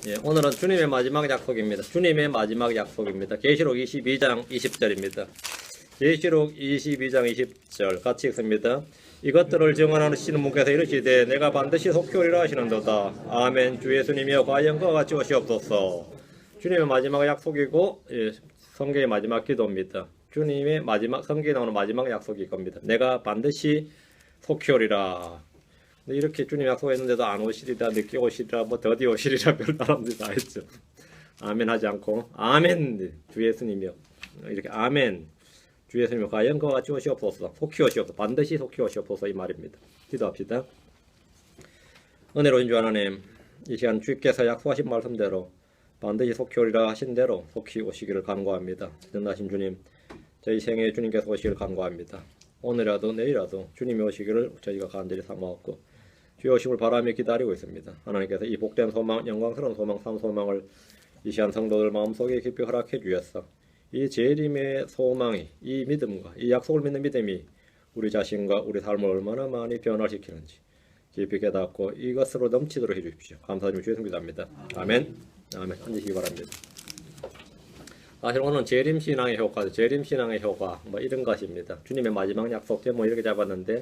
예, 오늘은 주님의 마지막 약속입니다. 주님의 마지막 약속입니다. 계시록 22장 20절입니다. 계시록 22장 20절 같이 읽습니다. 이것들을 증언하시는 분께서 이르시되 내가 반드시 속히 오리라 하시는도다. 아멘. 주 예수님이여 과연 그와 같이 오시옵소서. 주님의 마지막 약속이고 성경의 마지막 기도입니다. 주님의 마지막 성경에 나오는 마지막 약속일 겁니다. 내가 반드시 속히 오리라. 이렇게 주님 약속했는데도 안 오시리라, 늦게 오시리라, 뭐 더디 오시리라 별 사람들이 다 했죠. 아멘 하지 않고 아멘 주 예수님이여 이렇게 아멘 주 예수님이여 과연 그와 같이 오시옵소서. 속히 오시옵소서. 반드시 속히 오시옵소서 이 말입니다. 기도합시다. 은혜로운 주 하나님, 이 시간 주께서 약속하신 말씀대로 반드시 속히 오리라 하신 대로 속히 오시기를 간구합니다. 전하신 주님, 저희 생에 주님께서 오시기를 간구합니다. 오늘이라도 내일이라도 주님이 오시기를 저희가 간절히 사모하고 주의 오심을 바라며 기다리고 있습니다. 하나님께서 이 복된 소망, 영광스러운 소망, 산 소망을 이 시간 성도들 마음속에 깊이 허락해 주셨어. 이 재림의 소망이, 이 믿음과 이 약속을 믿는 믿음이 우리 자신과 우리 삶을 얼마나 많이 변화시키는지 깊이 깨닫고 이것으로 넘치도록 해주십시오. 감사드리며 주의 이름 기도합니다. 아멘. 아멘. 앉으시기 바랍니다. 사실 오늘은 재림신앙의 효과, 재림신앙의 효과 뭐 이런 것입니다. 주님의 마지막 약속 제목 이렇게 잡았는데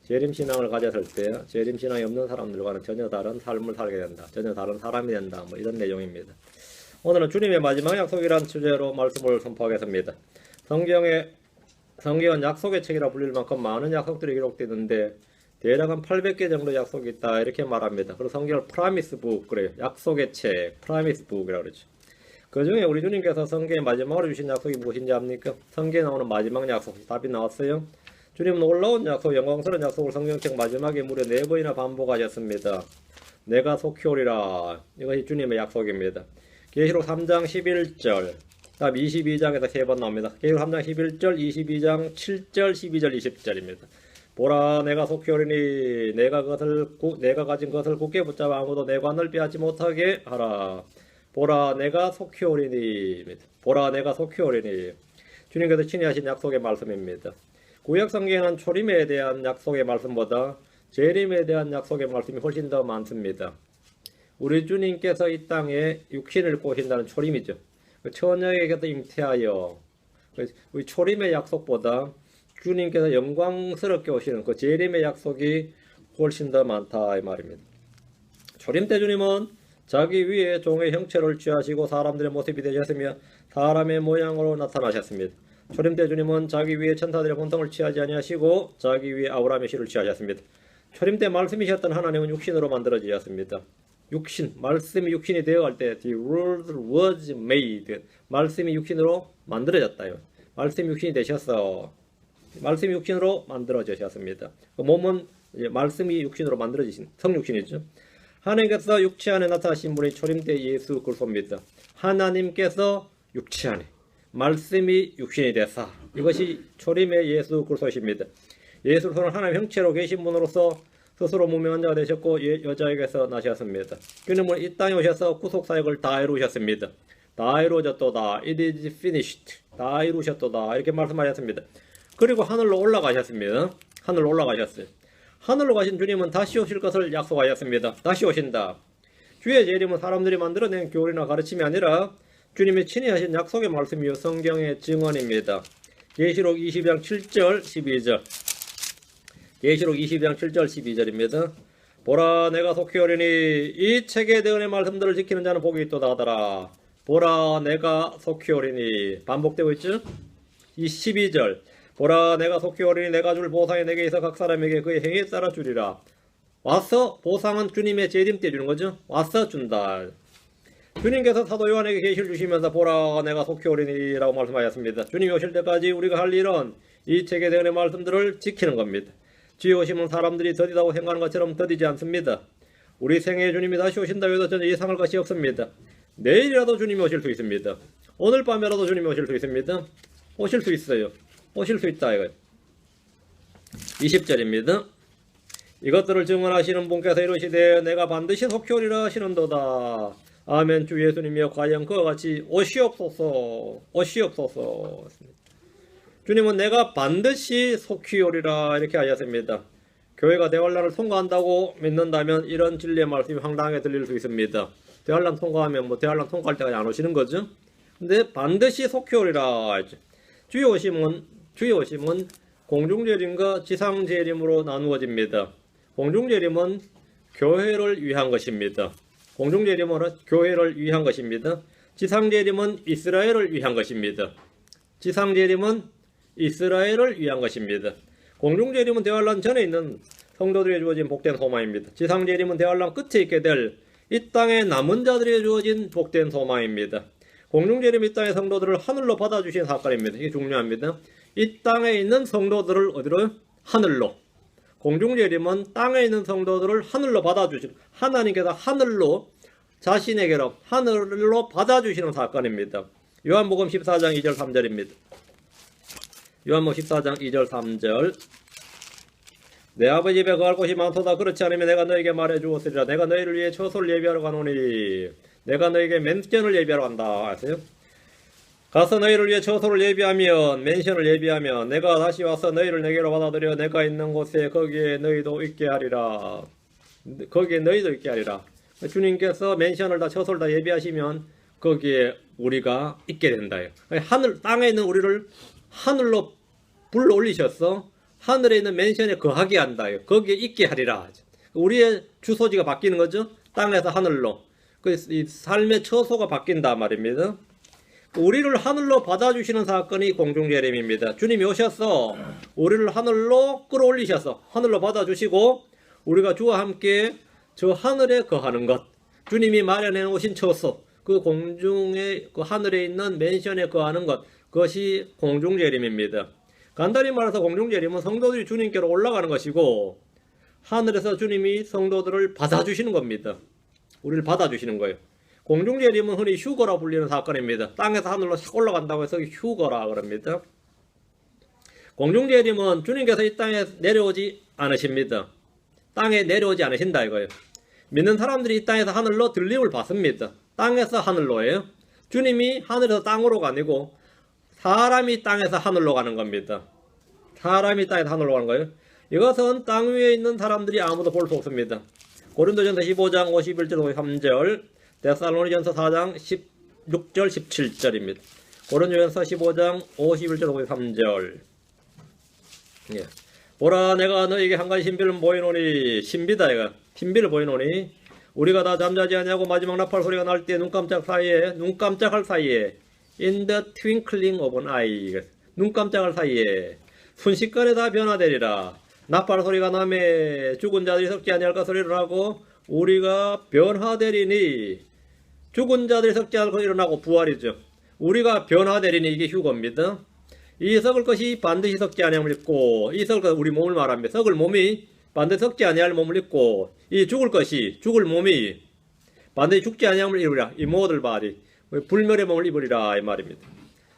재림신앙을 가졌을 때 재림신앙이 없는 사람들과는 전혀 다른 삶을 살게 된다. 전혀 다른 사람이 된다. 뭐 이런 내용입니다. 오늘은 주님의 마지막 약속이라는 주제로 말씀을 선포하겠습니다. 성경은 약속의 책이라 불릴 만큼 많은 약속들이 기록되어 있는데 대략 한 800개 정도 약속이 있다 이렇게 말합니다. 그래서 성경을 프라미스 북 그래요. 약속의 책, 프라미스 북이라고 그러죠. 그 중에 우리 주님께서 성경의 마지막으로 주신 약속이 무엇인지 압니까? 성경에 나오는 마지막 약속, 답이 나왔어요. 주님은 놀라운 약속, 영광스러운 약속을 성경책 마지막에 무려 4번이나 반복하셨습니다. 내가 속히 오리라. 이것이 주님의 약속입니다. 계시록 3장 11절, 다음 22장에서 3번 나옵니다. 계시록 3장 11절, 22장 7절, 12절, 20절입니다. 보라 내가 속히 오리니 내가 가진 것을 굳게 붙잡아 아무도 내 관을 빼앗지 못하게 하라. 보라 내가 속히 오리니. 보라 내가 속히 오리니. 주님께서 친히 하신 약속의 말씀입니다. 구약 성경에는 초림에 대한 약속의 말씀보다 재림에 대한 약속의 말씀이 훨씬 더 많습니다. 우리 주님께서 이 땅에 육신을 입고 오신다는 초림이죠. 처녀에게도 잉태하여 우리 초림의 약속보다 주님께서 영광스럽게 오시는 그 재림의 약속이 훨씬 더 많다 이 말입니다. 초림 때 주님은 자기 위에 종의 형체를 취하시고 사람들의 모습이 되셨으며 사람의 모양으로 나타나셨습니다. 초림 때 주님은 자기 위에 천사들의 본통을 취하지 아니하시고 자기 위에 아브라함의 실을 취하셨습니다. 초림 때 말씀이셨던 하나님은 육신으로 만들어지셨습니다. 육신, 말씀이 육신이 되어갈 때 The Word was made. 말씀이 육신으로 만들어졌다요. 말씀이 육신이 되셨어. 말씀이 육신으로 만들어지셨습니다. 그 몸은 말씀이 육신으로 만들어지신 성육신이죠. 하나님께서 육체 안에 나타나신 분이 초림 때 예수 그리스도입니다. 하나님께서 육체 안에 말씀이 육신이 되사 이것이 초림의 예수 그리스도십니다. 예수 그리스도는 하나님 형체로 계신 분으로서 스스로 무명한 자가 되셨고 여자에게서 나셨습니다. 그님은 이 땅에 오셔서 구속사역을 다 이루셨습니다. 다 이루어졌도다. It is finished. 다 이루셨도다. 이렇게 말씀하셨습니다. 그리고 하늘로 올라가셨습니다. 하늘로 올라가셨어요. 하늘로 가신 주님은 다시 오실 것을 약속하셨습니다. 다시 오신다. 주의 재림은 사람들이 만들어낸 교리나 가르침이 아니라 주님이 친히 하신 약속의 말씀이요 성경의 증언입니다. 계시록 22장 7절 12절 계시록 22장 7절 12절입니다. 보라 내가 속히 오리니 이 책에 대언의 말씀들을 지키는 자는 복이 있도다 하더라. 보라 내가 속히 오리니 반복되고 있죠. 이 12절 보라 내가 속히 오리니 내가 줄 보상이 내게 있어 각 사람에게 그의 행위에 따라 주리라. 와서 보상은 주님의 재림 때 주는 거죠. 와서 준다. 주님께서 사도 요한에게 계시를 주시면서 보라 내가 속히 오리니 라고 말씀하셨습니다. 주님이 오실 때까지 우리가 할 일은 이 책에 대한 말씀들을 지키는 겁니다. 주의 오심은 사람들이 더디다고 생각하는 것처럼 더디지 않습니다. 우리 생애에 주님이 다시 오신다 해도 전혀 예상할 것이 없습니다. 내일이라도 주님이 오실 수 있습니다. 오늘 밤에라도 주님이 오실 수 있습니다. 오실 수 있어요. 오실 수 있다 이거예요. 20절입니다. 이것들을 증언하시는 분께서 이르시되 내가 반드시 속히 오리라 하시는도다. 아멘. 주 예수님이여 과연 그와 같이 오시옵소서. 오시옵소서. 주님은 내가 반드시 속히 오리라 이렇게 하셨습니다. 교회가 대환란을 통과한다고 믿는다면 이런 진리의 말씀이 황당하게 들릴 수 있습니다. 대환란 통과하면 뭐 대환란 통과할 때까지 안 오시는 거죠. 근데 반드시 속히 오리라 했죠. 주요심은 공중재림과 지상재림으로 나누어집니다. 공중재림은 교회를 위한 것입니다. 공중재림은 교회를 위한 것입니다. 지상재림은 이스라엘을 위한 것입니다. 지상재림은 이스라엘을 위한 것입니다. 공중재림은 대환란 전에 있는 성도들에게 주어진 복된 소망입니다. 지상재림은 대환란 끝에 있게 될 이 땅의 남은 자들에게 주어진 복된 소망입니다. 공중재림 이 땅의 성도들을 하늘로 받아주신 사건입니다. 이게 중요합니다. 이 땅에 있는 성도들을 어디로? 하늘로. 공중재림은 땅에 있는 성도들을 하늘로 받아주시는, 하나님께서 하늘로 자신에게로 하늘로 받아주시는 사건입니다. 요한복음 14장 2절 3절입니다. 요한복음 14장 2절 3절. 내 아버지 집에 거할 곳이 많도다. 그렇지 않으면 내가 너에게 말해 주었으리라. 내가 너희를 위해 처소를 예비하러 가노니 내가 너에게 맨션을 예비하러 간다. 아세요? 가서 너희를 위해 처소를 예비하면, 맨션을 예비하면 내가 다시 와서 너희를 내게로 받아들여 내가 있는 곳에 거기에 너희도 있게 하리라. 거기에 너희도 있게 하리라. 주님께서 맨션을 다, 처소를 다 예비하시면 거기에 우리가 있게 된다. 하늘, 땅에 있는 우리를 하늘로 불러 올리셔서 하늘에 있는 맨션에 거하게 한다. 거기에 있게 하리라. 우리의 주소지가 바뀌는 거죠. 땅에서 하늘로. 이 삶의 처소가 바뀐다 말입니다. 우리를 하늘로 받아주시는 사건이 공중재림입니다. 주님이 오셔서 우리를 하늘로 끌어올리셔서 하늘로 받아주시고 우리가 주와 함께 저 하늘에 거하는 것, 주님이 마련해 오신 처소, 그 공중에, 그 하늘에 있는 맨션에 거하는 것, 그것이 공중재림입니다. 간단히 말해서 공중재림은 성도들이 주님께로 올라가는 것이고 하늘에서 주님이 성도들을 받아주시는 겁니다. 우리를 받아주시는 거예요. 공중재림은 흔히 휴거라 불리는 사건입니다. 땅에서 하늘로 싹 올라간다고 해서 휴거라 그럽니다. 공중재림은 주님께서 이 땅에 내려오지 않으십니다. 땅에 내려오지 않으신다 이거예요. 믿는 사람들이 이 땅에서 하늘로 들림을 받습니다. 땅에서 하늘로예요. 주님이 하늘에서 땅으로가 아니고 사람이 땅에서 하늘로 가는 겁니다. 사람이 땅에서 하늘로 가는 거예요. 이것은 땅 위에 있는 사람들이 아무도 볼 수 없습니다. 고린도전서 15장 51절 53절, 데살로니전서 4장 16절 17절입니다. 고린도전서 15장 51절 53절. 예. 보라 내가 너에게 한 가지 신비를 보이노니, 신비다 이거. 신비를 보이노니 우리가 다 잠자지 아니하고 마지막 나팔 소리가 날 때 눈 깜짝할 사이에 in the twinkling of an eye, 눈 깜짝할 사이에 순식간에 다 변화되리라. 나팔 소리가 나매 죽은 자들이 썩지 아니할까 소리를 하고 우리가 변화되리니, 죽은 자들이 썩지 않고 일어나고 부활이죠. 우리가 변화되리니 이게 휴거입니다. 이 썩을 것이 반드시 썩지 아니함을 입고, 이 썩을 것 우리 몸을 말합니다. 썩을 몸이 반드시 썩지 아니할 몸을 입고, 이 죽을 것이, 죽을 몸이 반드시 죽지 아니함을 입으리라. immortal body, 불멸의 몸을 입으리라 이 말입니다.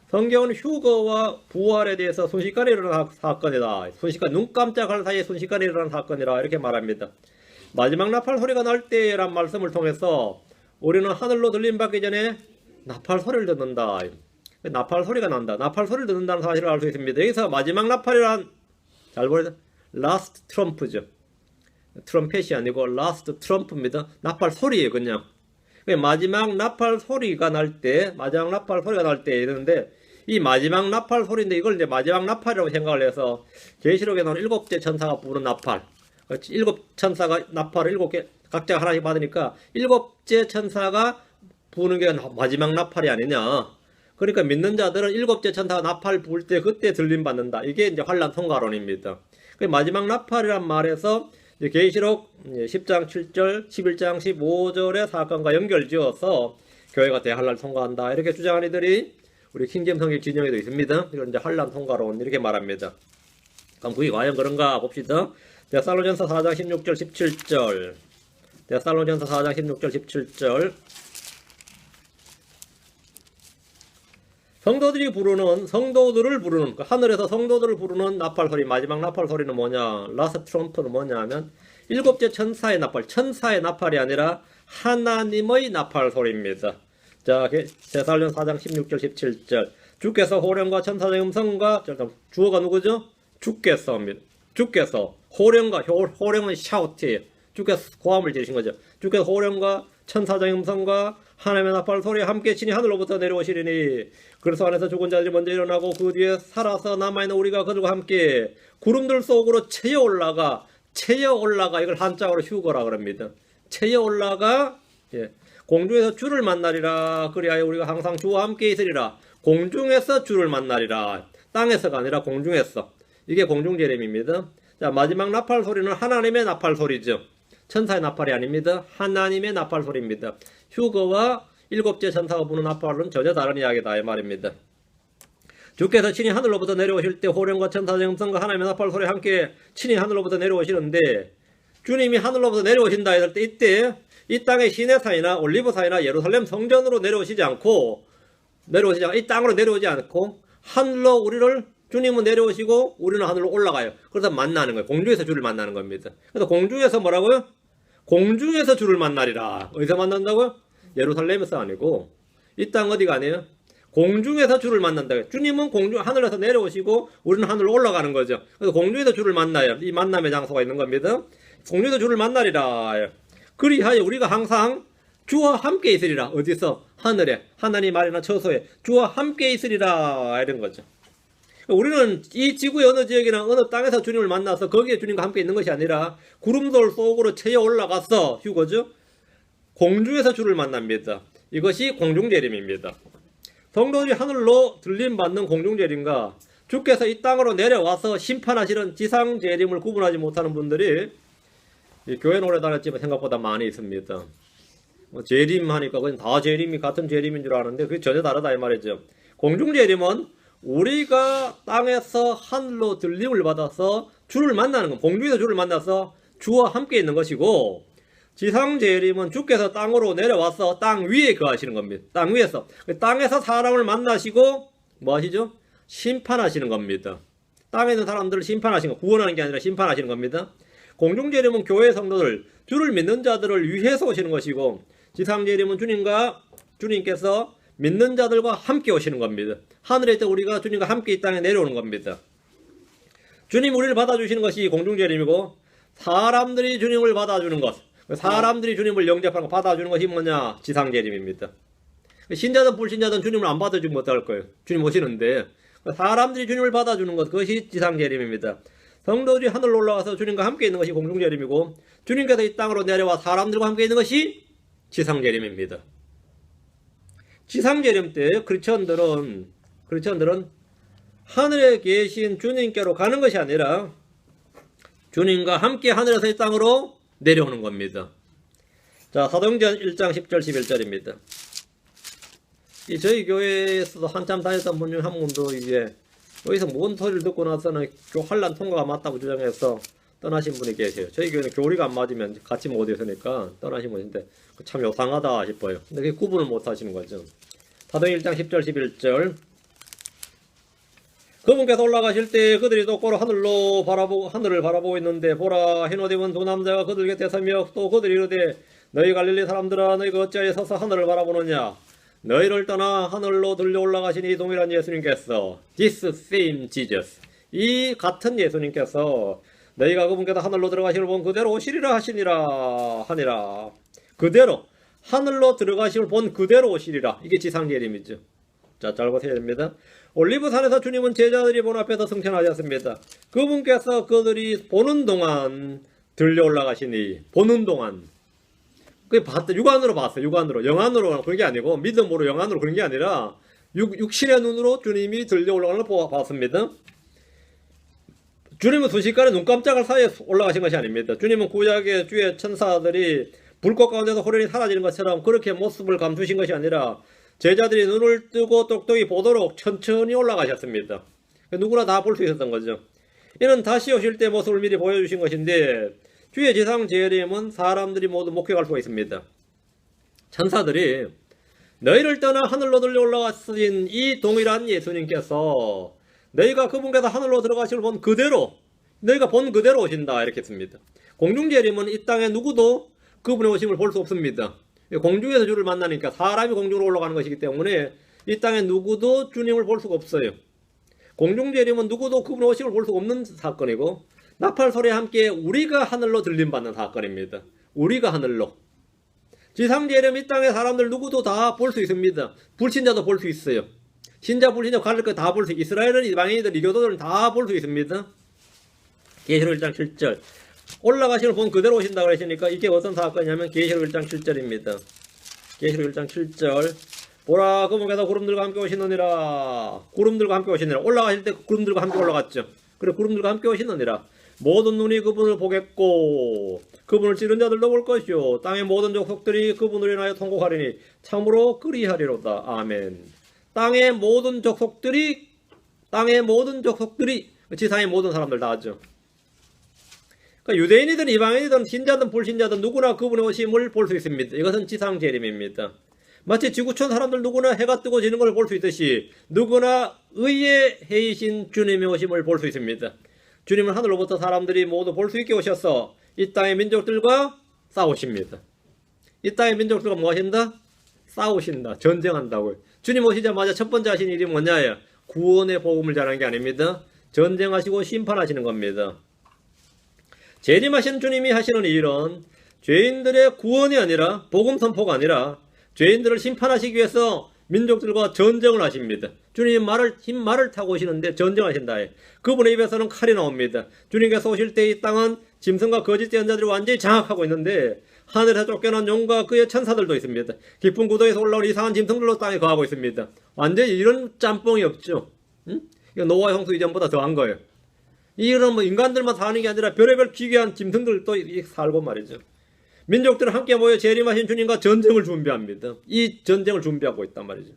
성경은 휴거와 부활에 대해서 순식간에 일어난 사건이다. 순식간, 눈 깜짝할 사이에 순식간에 일어난 사건이라 이렇게 말합니다. 마지막 나팔 소리가 날 때란 말씀을 통해서 우리는 하늘로 들림받기 전에 나팔 소리를 듣는다. 나팔 소리가 난다. 나팔 소리를 듣는다는 사실을 알 수 있습니다. 여기서 마지막 나팔이란, 잘 보여요? 라스트 트럼프죠. 트럼펫이 아니고 라스트 트럼프입니다. 나팔 소리예요, 그냥. 마지막 나팔 소리가 날 때, 마지막 나팔 소리가 날 때 이러는데, 이 마지막 나팔 소리인데 이걸 이제 마지막 나팔이라고 생각을 해서 계시록에 나오는 7째 천사가 부는 나팔, 7 천사가 나팔을 7개 각자 하나씩 받으니까 7째 천사가 부는 게 마지막 나팔이 아니냐. 그러니까 믿는 자들은 7째 천사가 나팔 부을 때 그때 들림 받는다. 이게 이제 환란 통과론입니다. 마지막 나팔이란 말에서 계시록 10장 7절, 11장 15절의 사건과 연결지어서 교회가 대환란 통과한다 이렇게 주장하는 이들이 우리 킹제임 성경 진영에도 있습니다. 이건 이제 환란 통과론 이렇게 말합니다. 그럼 그게 과연 그런가 봅시다. 데살로니전서 4장 16절 17절. 데살로니전서 4장 16절 17절. 성도들을 부르는, 하늘에서 성도들을 부르는 나팔 소리, 마지막 나팔 소리는 뭐냐, 라스트 트럼프는 뭐냐 하면 7째 천사의 나팔, 천사의 나팔이 아니라 하나님의 나팔 소리입니다. 자, 데살로니전서 4장 16절 17절. 주께서 호령과 천사의 음성과, 주어가 누구죠? 주께서입니다. 주께서 호령과, 호령은 샤우트예요. 주께서 고함을 지르신 거죠. 주께서 호령과 천사장의 음성과 하나님의 나팔 소리와 함께 친히 하늘로부터 내려오시리니 그래서 안에서 죽은 자들이 먼저 일어나고 그 뒤에 살아서 남아있는 우리가 그들과 함께 구름들 속으로 채여 올라가 이걸 한자어로 휴거라 그럽니다. 채여 올라가 공중에서 주를 만나리라. 그리하여 우리가 항상 주와 함께 있으리라. 공중에서 주를 만나리라. 땅에서가 아니라 공중에서. 이게 공중재림입니다. 자, 마지막 나팔 소리는 하나님의 나팔 소리죠. 천사의 나팔이 아닙니다. 하나님의 나팔 소리입니다. 휴거와 일곱째 천사가 부는 나팔은 전혀 다른 이야기다 이 말입니다. 주께서 친히 하늘로부터 내려오실 때 호령과 천사의 음성과 하나님의 나팔 소리와 함께 친히 하늘로부터 내려오시는데 주님이 하늘로부터 내려오신다 했을 때 이때 이 땅의 시내산이나 올리브산이나 예루살렘 성전으로 내려오시지 않고 이 땅으로 내려오지 않고 하늘로 우리를 주님은 내려오시고 우리는 하늘로 올라가요. 그래서 만나는 거예요. 공중에서 주를 만나는 겁니다. 그래서 공중에서 뭐라고요? 공중에서 주를 만나리라. 어디서 만난다고요? 예루살렘에서 아니고 이 땅 어디가 아니에요? 공중에서 주를 만난다. 주님은 하늘에서 내려오시고 우리는 하늘로 올라가는 거죠. 그래서 공중에서 주를 만나요. 이 만남의 장소가 있는 겁니다. 공중에서 주를 만나리라. 그리하여 우리가 항상 주와 함께 있으리라. 어디서? 하늘에. 하나님 아래나 처소에 주와 함께 있으리라. 이런 거죠. 우리는 이 지구의 어느 지역이나 어느 땅에서 주님을 만나서 거기에 주님과 함께 있는 것이 아니라 구름돌 속으로 채여 올라가서 휴거죠. 공중에서 주를 만납니다. 이것이 공중재림입니다. 성도들이 하늘로 들림받는 공중재림과 주께서 이 땅으로 내려와서 심판하시는 지상재림을 구분하지 못하는 분들이 이 교회 노래 다녔지만 생각보다 많이 있습니다. 재림하니까 그냥 다 재림이 같은 재림인 줄 아는데 그게 전혀 다르다 이 말이죠. 공중재림은 우리가 땅에서 하늘로 들림을 받아서 주를 만나는 것, 공중에서 주를 만나서 주와 함께 있는 것이고 지상재림은 주께서 땅으로 내려와서 땅 위에 거하시는 겁니다. 땅 위에서. 땅에서 사람을 만나시고 뭐 하시죠? 심판하시는 겁니다. 땅에 있는 사람들을 심판하시는 거, 구원하는 게 아니라 심판하시는 겁니다. 공중재림은 교회 성도들, 주를 믿는 자들을 위해서 오시는 것이고 지상재림은 주님께서 믿는 자들과 함께 오시는 겁니다. 하늘에 있을 때 우리가 주님과 함께 이 땅에 내려오는 겁니다. 주님 우리를 받아주시는 것이 공중재림이고 사람들이 주님을 받아주는 것, 사람들이 주님을 영접하는 거 받아주는 것이 뭐냐? 지상재림입니다. 신자든 불신자든 주님을 안 받아주면 어떡할 거예요? 주님 오시는데 사람들이 주님을 받아주는 것, 그것이 지상재림입니다. 성도들이 하늘로 올라와서 주님과 함께 있는 것이 공중재림이고 주님께서 이 땅으로 내려와 사람들과 함께 있는 것이 지상재림입니다. 지상재림 때 크리스천들은 하늘에 계신 주님께로 가는 것이 아니라 주님과 함께 하늘에서 이 땅으로 내려오는 겁니다. 자, 사도행전 1장 10절 11절입니다. 저희 교회에서도 한참 다녔던 분 중 한 분도 이제 여기서 뭔 소리를 듣고 나서는 교환란 통과가 맞다고 주장해서 떠나신 분이 계세요. 저희 교회는 교리가 안 맞으면 같이 못 있으니까 떠나신 분인데 참 요상하다 싶어요. 근데 그게 구분을 못 하시는 거죠. 사도행전 1장 10절 11절 그분께서 올라가실 때 그들이 똑바로 하늘을 바라보고 있는데 보라 흰 옷 입은 두 남자가 그들 곁에 서며 또 그들이 이르되 너희 갈릴리 사람들아 너희가 어찌하여 서서 하늘을 바라보느냐 너희를 떠나 하늘로 들려 올라가신 이 동일한 예수님께서 This same Jesus 이 같은 예수님께서 너희가 그분께서 하늘로 들어가심을 본 그대로 오시리라 하니라. 그대로 하늘로 들어가심을 본 그대로 오시리라. 이게 지상재림이죠. 자, 잘 보셔야 됩니다. 올리브산에서 주님은 제자들이 본 앞에서 승천하셨습니다. 그분께서 그들이 보는 동안 들려 올라가시니 보는 동안 그 육안으로 봤어요. 육안으로. 영안으로 그런 게 아니고 믿음으로 영안으로 그런 게 아니라 육신의 눈으로 주님이 들려 올라가는 걸 봤습니다. 주님은 순식간에 눈 깜짝할 사이에 올라가신 것이 아닙니다. 주님은 구약의 주의 천사들이 불꽃 가운데서 호련히 사라지는 것처럼 그렇게 모습을 감추신 것이 아니라 제자들이 눈을 뜨고 똑똑히 보도록 천천히 올라가셨습니다. 누구나 다 볼 수 있었던 거죠. 이는 다시 오실 때 모습을 미리 보여주신 것인데 주의 지상재림은 사람들이 모두 목격할 수가 있습니다. 천사들이 너희를 떠나 하늘로 들려 올라가신 이 동일한 예수님께서 너희가 그분께서 하늘로 들어가시를 본 그대로 너희가 본 그대로 오신다 이렇게 했습니다. 공중재림은 이 땅에 누구도 그분의 오심을 볼 수 없습니다. 공중에서 주를 만나니까 사람이 공중으로 올라가는 것이기 때문에 이 땅에 누구도 주님을 볼 수가 없어요. 공중재림은 누구도 그분의 오심을 볼 수가 없는 사건이고 나팔 소리와 함께 우리가 하늘로 들림받는 사건입니다. 우리가 하늘로. 지상재림 이 땅의 사람들 누구도 다 볼 수 있습니다. 불신자도 볼 수 있어요. 신자 불신자 가릴 거 다 볼 수 있어요. 이스라엘은 이방인들 이교도들은 다 볼 수 있습니다. 계시록 1장 7절 올라가시는 본 그대로 오신다고 하시니까 이게 어떤 사건이냐면 계시록 1장 7절입니다. 계시록 1장 7절 보라 그분께서 구름들과 함께 오시느니라. 구름들과 함께 오시느니라. 올라가실 때 구름들과 함께 올라갔죠. 그래 구름들과 함께 오시느니라. 모든 눈이 그분을 보겠고 그분을 찌른 자들도 볼 것이요 땅의 모든 족속들이 그분을 인하여 통곡하리니 참으로 그리하리로다. 아멘. 땅의 모든 족속들이 지상의 모든 사람들 다 하죠. 그러니까 유대인이든 이방인이든 신자든 불신자든 누구나 그분의 오심을 볼 수 있습니다. 이것은 지상재림입니다. 마치 지구촌 사람들 누구나 해가 뜨고 지는 걸 볼 수 있듯이 누구나 의의 해이신 주님의 오심을 볼 수 있습니다. 주님은 하늘로부터 사람들이 모두 볼 수 있게 오셔서 이 땅의 민족들과 싸우십니다. 이 땅의 민족들과 뭐 하신다? 싸우신다. 전쟁한다고요. 주님 오시자마자 첫 번째 하신 일이 뭐냐요? 구원의 복음을 전하는 게 아닙니다. 전쟁하시고 심판하시는 겁니다. 재림하신 주님이 하시는 일은 죄인들의 구원이 아니라 복음 선포가 아니라 죄인들을 심판하시기 위해서 민족들과 전쟁을 하십니다. 주님이 흰 말을 타고 오시는데 전쟁하신다. 그분의 입에서는 칼이 나옵니다. 주님께서 오실 때 이 땅은 짐승과 거짓 예언자들이 완전히 장악하고 있는데 하늘에서 쫓겨난 용과 그의 천사들도 있습니다. 깊은 구덩이에서 올라온 이상한 짐승들로 땅에 거하고 있습니다. 완전히 이런 짬뽕이 없죠. 응? 이거 노아의 홍수 이전보다 더한 거예요. 이런 뭐 인간들만 사는 게 아니라 별의별 기괴한 짐승들도 살고 말이죠. 민족들은 함께 모여 재림하신 주님과 전쟁을 준비합니다. 이 전쟁을 준비하고 있단 말이죠.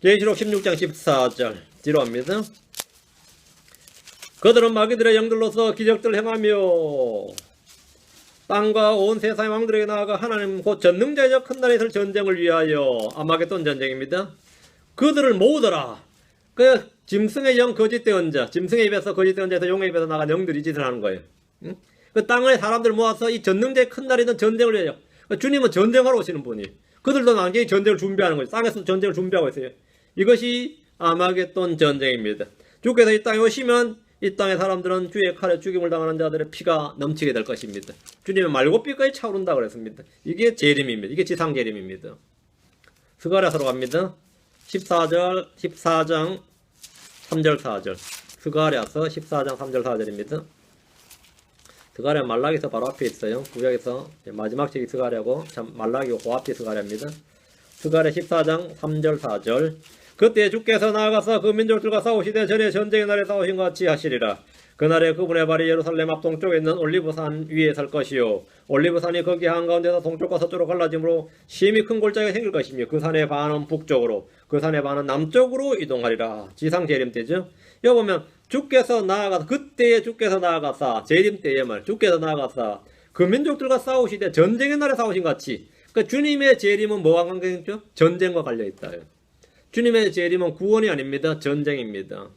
계시록 16장 14절 지루합니다. 그들은 마귀들의 영들로서 기적들을 행하며 땅과 온 세상의 왕들에게 나아가 하나님 곧 전능자이자 큰 날에 있을 전쟁을 위하여 아마겟돈 전쟁입니다. 그들을 모으더라. 그 짐승의 영 거짓 대언자, 짐승의 입에서 거짓 대언자에서 용의 입에서 나간 영들이 짓을 하는 거예요. 응? 그 땅의 사람들 모아서 이 전능자의 큰 날에 있는 전쟁을 위하여. 주님은 전쟁하러 오시는 분이. 그들도 완전히 전쟁을 준비하는 거예요. 땅에서 전쟁을 준비하고 있어요. 이것이 아마겟돈 전쟁입니다. 주께서 이 땅에 오시면 이 땅의 사람들은 주의 칼에 죽임을 당하는 자들의 피가 넘치게 될 것입니다. 주님은 말고피까지 차오른다고 그랬습니다. 이게 재림입니다. 이게 지상 재림입니다. 스가랴서로 갑니다. 14장 3절 4절 스가랴서 14장 3절 4절입니다. 스가랴 말라기서 바로 앞에 있어요. 구약에서 마지막 책이 스가랴고 말라기고 그 앞에 스가랴입니다. 스가랴 14장 3절 4절 그때 주께서 나아가서 그 민족들과 싸우시되 전에 전쟁의 날에 싸우신 것 같이 하시리라. 그날에 그분의 발이 예루살렘 앞 동쪽에 있는 올리브산 위에 설 것이요 올리브산이 거기 한가운데서 동쪽과 서쪽으로 갈라짐으로 심히 큰 골짜기가 생길 것이며 그 산의 반은 북쪽으로 그 산의 반은 남쪽으로 이동하리라. 지상 재림 때죠. 여기 보면 주께서 나아가서 그때에 주께서 나아가사 재림 때에 말 주께서 나아가사 그 민족들과 싸우시되 전쟁의 날에 싸우신 같이. 그러니까 주님의 재림은 뭐와 관계있죠? 전쟁과 관련있다. 주님의 재림은 구원이 아닙니다. 전쟁입니다.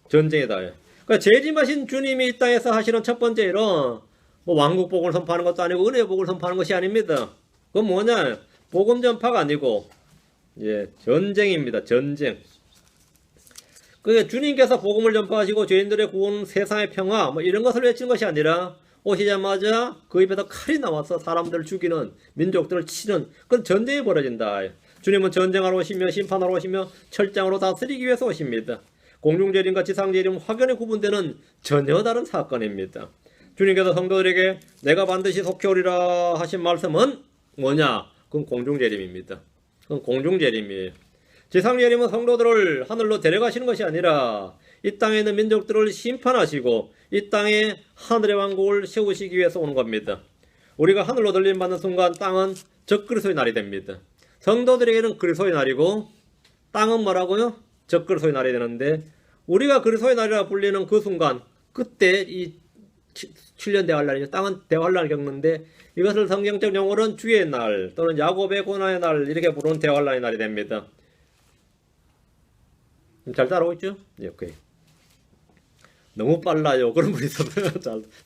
전쟁이다. 그러니까 재림하신 주님이 이 땅에서 하시는 첫 번째 일은 뭐 왕국복을 선포하는 것도 아니고 은혜복을 선포하는 것이 아닙니다. 그건 뭐냐? 복음 전파가 아니고 전쟁입니다. 전쟁. 그게 주님께서 복음을 전파하시고 죄인들의 구원, 세상의 평화 뭐 이런 것을 외치는 것이 아니라 오시자마자 그 입에서 칼이 나와서 사람들을 죽이는 민족들을 치는 그런 전쟁이 벌어진다. 주님은 전쟁하러 오시며 심판하러 오시며 철장으로 다스리기 위해서 오십니다. 공중재림과 지상재림 확연히 구분되는 전혀 다른 사건입니다. 주님께서 성도들에게 내가 반드시 속히 오리라 하신 말씀은 뭐냐? 그건 공중재림입니다. 그건 공중재림이에요. 지상재림은 성도들을 하늘로 데려가시는 것이 아니라 이 땅에 있는 민족들을 심판하시고 이 땅에 하늘의 왕국을 세우시기 위해서 오는 겁니다. 우리가 하늘로 들림받는 순간 땅은 적그리스도의 날이 됩니다. 성도들에게는 그리스도의 날이고 땅은 뭐라고요? 적그리스도의 날이 되는데 우리가 그리스도의 날이라 불리는 그 순간 그때 이 7년 대환란이죠. 땅은 대환란을 겪는데 이것을 성경적 용어로는 주의 날 또는 야곱의 고난의 날 이렇게 부르는 대환란의 날이 됩니다. 잘 따라오고 있죠? 오케이. 너무 빨라요. 그런 분이 있어서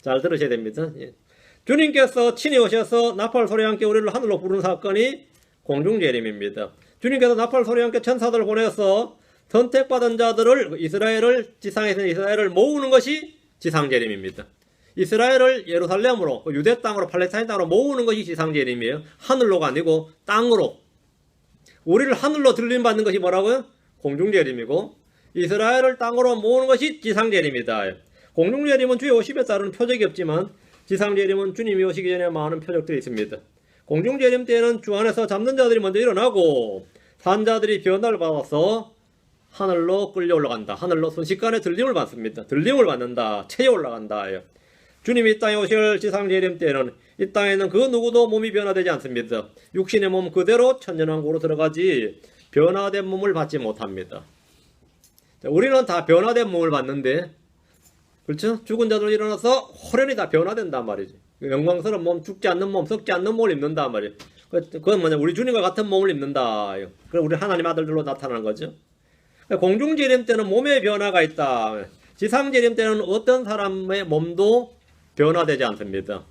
잘 들으셔야 됩니다. 주님께서 친히 오셔서 나팔 소리와 함께 우리를 하늘로 부르는 사건이 공중재림입니다. 주님께서 나팔 소리와 함께 천사들을 보내서 선택받은 자들을 이스라엘을 지상에 있는 이스라엘을 모으는 것이 지상재림입니다. 이스라엘을 예루살렘으로 유대 땅으로 팔레스타인 땅으로 모으는 것이 지상재림이에요. 하늘로가 아니고 땅으로. 우리를 하늘로 들림받는 것이 뭐라고요? 공중재림이고 이스라엘을 땅으로 모으는 것이 지상재림이다. 공중재림은 주의 오심에 따르는 표적이 없지만 지상재림은 주님이 오시기 전에 많은 표적들이 있습니다. 공중재림 때에는 주 안에서 잡는 자들이 먼저 일어나고 산자들이 변화를 받아서 하늘로 끌려 올라간다. 하늘로 순식간에 들림을 받습니다. 들림을 받는다. 체에 올라간다. 주님이 이 땅에 오실 지상재림 때에는 이 땅에는 그 누구도 몸이 변화되지 않습니다. 육신의 몸 그대로 천년왕국으로 들어가지 변화된 몸을 받지 못합니다. 우리는 다 변화된 몸을 받는데 그렇죠? 죽은 자들 일어나서 호련히 다 변화된단 말이지. 영광스러운 몸, 죽지 않는 몸, 썩지 않는 몸을 입는단 말이에요. 그건 뭐냐? 우리 주님과 같은 몸을 입는다. 그럼 우리 하나님 아들들로 나타나는 거죠. 공중재림 때는 몸의 변화가 있다. 지상재림 때는 어떤 사람의 몸도 변화되지 않습니다.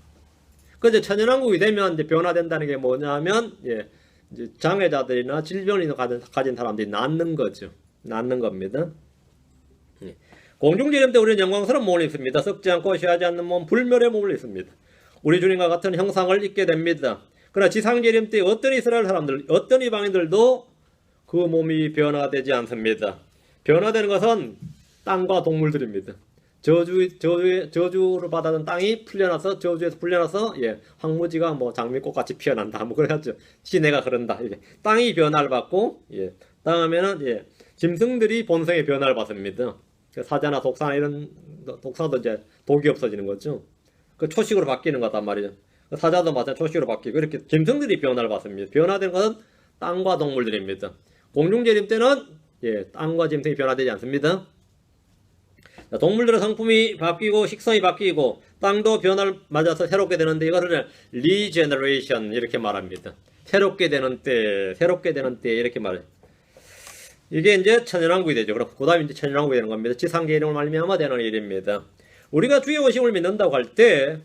그래서 천연왕국이 되면 이제 변화된다는 게 뭐냐면, 이제 장애자들이나 질병을 가진 사람들이 낫는 거죠. 낫는 겁니다. 공중재림 때 우리는 영광스러운 몸을 입습니다. 썩지 않고 쉬하지 않는 몸, 불멸의 몸을 입습니다. 우리 주님과 같은 형상을 입게 됩니다. 그러나 지상재림 때 어떤 이스라엘 사람들, 어떤 이방인들도 그 몸이 변화되지 않습니다. 변화되는 것은 땅과 동물들입니다. 저주를 받아든 땅이 풀려나서, 저주에서 풀려나서, 황무지가 뭐 장미꽃같이 피어난다. 뭐 그래가지고, 시내가 그런다. 이게 땅이 변화를 받고, 다음에는, 짐승들이 본성의 변화를 받습니다. 사자나 독사나 이런, 독사도 이제 독이 없어지는 거죠. 그 초식으로 바뀌는 거단 말이죠. 사자도 마찬가지로 초식으로 바뀌고, 이렇게 짐승들이 변화를 받습니다. 변화되는 것은 땅과 동물들입니다. 공중재림 때는, 땅과 짐승이 변화되지 않습니다. 동물들의 성품이 바뀌고 식성이 바뀌고 땅도 변화를 맞아서 새롭게 되는데 이것을 리제너레이션 이렇게 말합니다. 새롭게 되는 때 이렇게 말해요. 이게 이제 천연왕국이 되죠. 그럼 그 다음에 이제 천연왕국이 되는 겁니다. 지상재림을 말미암아 되는 일입니다. 우리가 주의 오심을 믿는다고 할 때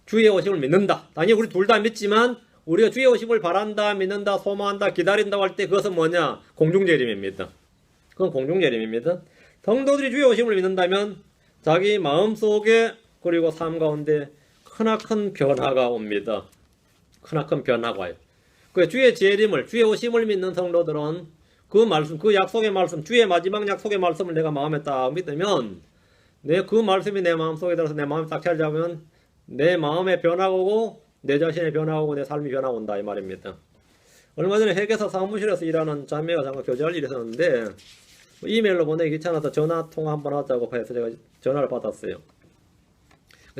주의 오심을 믿는다. 당연히 우리 둘 다 믿지만 우리가 주의 오심을 바란다, 믿는다, 소망한다, 기다린다고 할 때 그것은 뭐냐? 공중재림입니다. 그건 공중재림입니다. 성도들이 주의 오심을 믿는다면 자기 마음속에 그리고 삶 가운데 크나큰 변화가 옵니다. 크나큰 변화가 와요. 그 주의 재림을, 주의 오심을 믿는 성도들은 그 말씀, 그 약속의 말씀, 주의 마지막 약속의 말씀을 내가 마음에 딱 믿으면 그 말씀이 내 마음속에 들어서 내 마음에 딱 잘 잡으면 내 마음에 변화가 오고 내 자신의 변화가 오고 내 삶이 변화가 온다 이 말입니다. 얼마 전에 회계사 사무실에서 일하는 자매가 잠깐 교제할 일이 있었는데 이메일로 보내기 귀찮아서 전화 통화 한번 하자고 해서 제가 전화를 받았어요.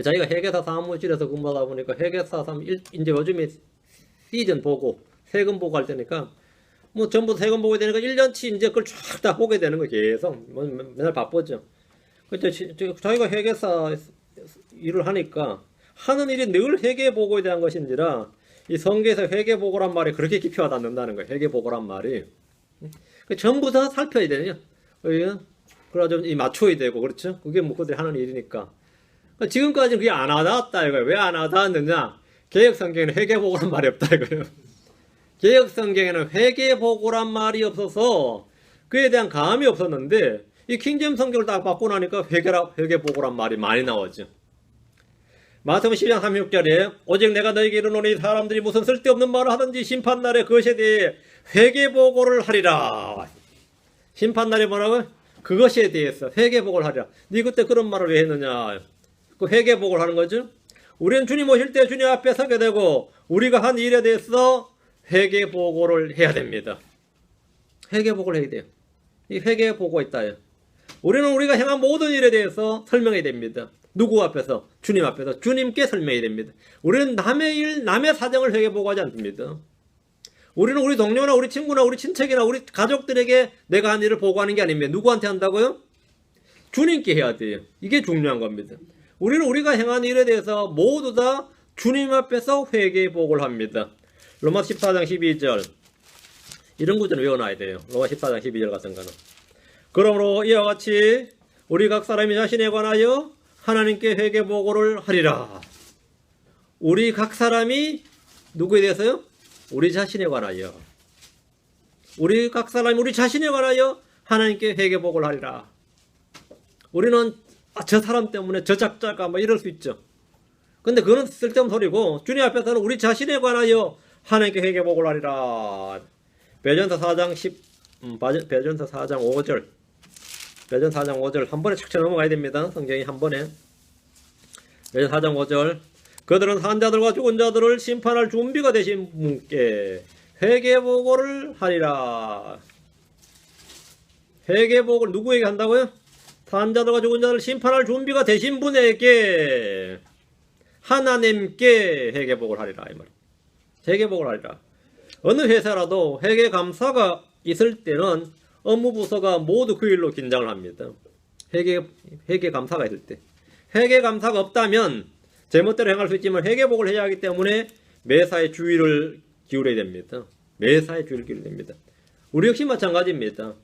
자기가 회계사 사무실에서 근무하다 보니까 회계사 이제 요즘에 시즌 보고 세금 보고 할 때니까 뭐 전부 세금 보게 되니까 1년치 이제 그걸 쫙 다 보게 되는 거 계속 맨날 바쁘죠. 그때 자기가 회계사 일을 하니까 하는 일이 늘 회계보고에 대한 것인지라 이 성경에서 회계보고란 말이 그렇게 깊이 와닿는다는 거예요. 회계보고란 말이 전부 다 살펴야 되냐. 그래가지고 이 맞춰야 되고 그렇죠. 그게 뭐 그들이 하는 일이니까. 지금까지는 그게 안 와닿았다 이거예요. 왜 안 와닿았느냐. 개혁성경에는 회계보고란 말이 없다 이거예요. 개혁성경에는 회계보고란 말이 없어서 그에 대한 감이 없었는데 이 킹제임 성경을 딱 받고 나니까 회계보고란 말이 많이 나오죠. 마태복음 12장 36절에 오직 내가 너에게 이르노니 사람들이 무슨 쓸데없는 말을 하든지 심판날에 그것에 대해 회계보고를 하리라. 심판날에 뭐라고? 그것에 대해서 회계보고를 하리라. 네 그때 그런 말을 왜 했느냐. 그 회계보고를 하는 거죠. 우리는 주님 오실 때 주님 앞에 서게 되고 우리가 한 일에 대해서 회계보고를 해야 됩니다. 회계보고를 해야 돼요. 이 회계보고가 있다. 우리는 우리가 행한 모든 일에 대해서 설명해야 됩니다. 누구 앞에서? 주님 앞에서 주님께 설명해야 됩니다. 우리는 남의 일, 남의 사정을 회계보고하지 않습니다. 우리는 우리 동료나 우리 친구나 우리 친척이나 우리 가족들에게 내가 한 일을 보고하는 게 아닙니다. 누구한테 한다고요? 주님께 해야 돼요. 이게 중요한 겁니다. 우리는 우리가 행한 일에 대해서 모두 다 주님 앞에서 회계보고를 합니다. 로마 14장 12절 이런 구절을 외워놔야 돼요. 로마 14장 12절 같은 거는 그러므로 이와 같이 우리 각 사람이 자신에 관하여 하나님께 회계보고를 하리라. 우리 각 사람이 누구에 대해서요? 우리 자신에 관하여. 우리 각 사람이 우리 자신에 관하여 하나님께 회계보고를 하리라. 우리는 저 사람 때문에 저 작자가 뭐 이럴 수 있죠. 근데 그거는 쓸데없는 소리고 주님 앞에서는 우리 자신에 관하여 하나님께 회개복을 하리라. 베드로전서 4장 10 베드로전서 4장 5절 베드로전서 4장 5절 한 번에 착착 넘어가야 됩니다. 성경이 한 번에. 베드로전서 4장 5절 그들은 산 자들과 죽은 자들을 심판할 준비가 되신 분께 회개복을 하리라. 회개복을 누구에게 한다고요? 산 자들과 죽은 자들을 심판할 준비가 되신 분에게 하나님께 회개복을 하리라 이 말. 회개복을 하리라. 어느 회사라도 회계감사가 있을 때는 업무부서가 모두 그 일로 긴장을 합니다. 회계감사가 있을 때. 회계감사가 없다면 제멋대로 행할 수 있지만 회계복을 해야 하기 때문에 매사에 주의를 기울여야 됩니다. 매사에 주의를 기울여야 됩니다. 우리 역시 마찬가지입니다.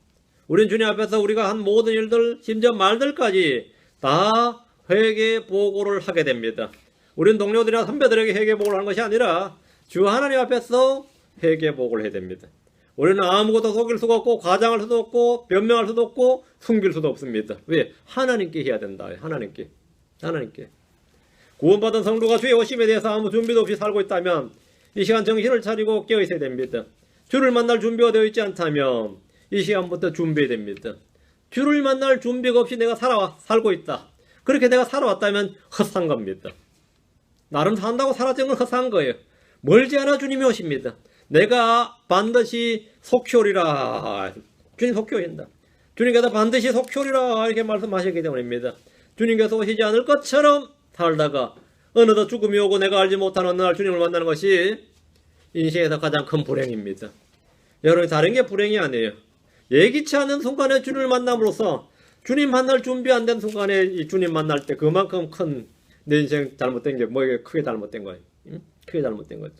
우리는 주님 앞에서 우리가 한 모든 일들, 심지어 말들까지 다 회계보고를 하게 됩니다. 우리는 동료들이나 선배들에게 회계보고를 하는 것이 아니라 주 하나님 앞에서 회계보고를 해야 됩니다. 우리는 아무것도 속일 수가 없고 과장할 수도 없고 변명할 수도 없고 숨길 수도 없습니다. 왜? 하나님께 해야 된다. 하나님께. 구원받은 성도가 주의 오심에 대해서 아무 준비도 없이 살고 있다면 이 시간 정신을 차리고 깨어 있어야 됩니다. 주를 만날 준비가 되어 있지 않다면 이 시간부터 준비해야 됩니다. 주를 만날 준비가 없이 내가 살고 있다. 그렇게 내가 살아왔다면 헛산 겁니다. 나름 산다고 사라진 건 헛산 거예요. 멀지 않아 주님이 오십니다. 내가 반드시 속히오리라. 주님 속히오신다. 주님께서 반드시 속히오리라 이렇게 말씀하셨기 때문입니다. 주님께서 오시지 않을 것처럼 살다가 어느덧 죽음이 오고 내가 알지 못한 어느 날 주님을 만나는 것이 인생에서 가장 큰 불행입니다. 여러분 다른 게 불행이 아니에요. 예기치 않은 순간에 주님을 만남으로써 주님 만날 준비 안 된 순간에 이 주님 만날 때 그만큼 큰 내 인생 잘못된 게 뭐에 크게 잘못된 거예요. 크게 잘못된 거죠.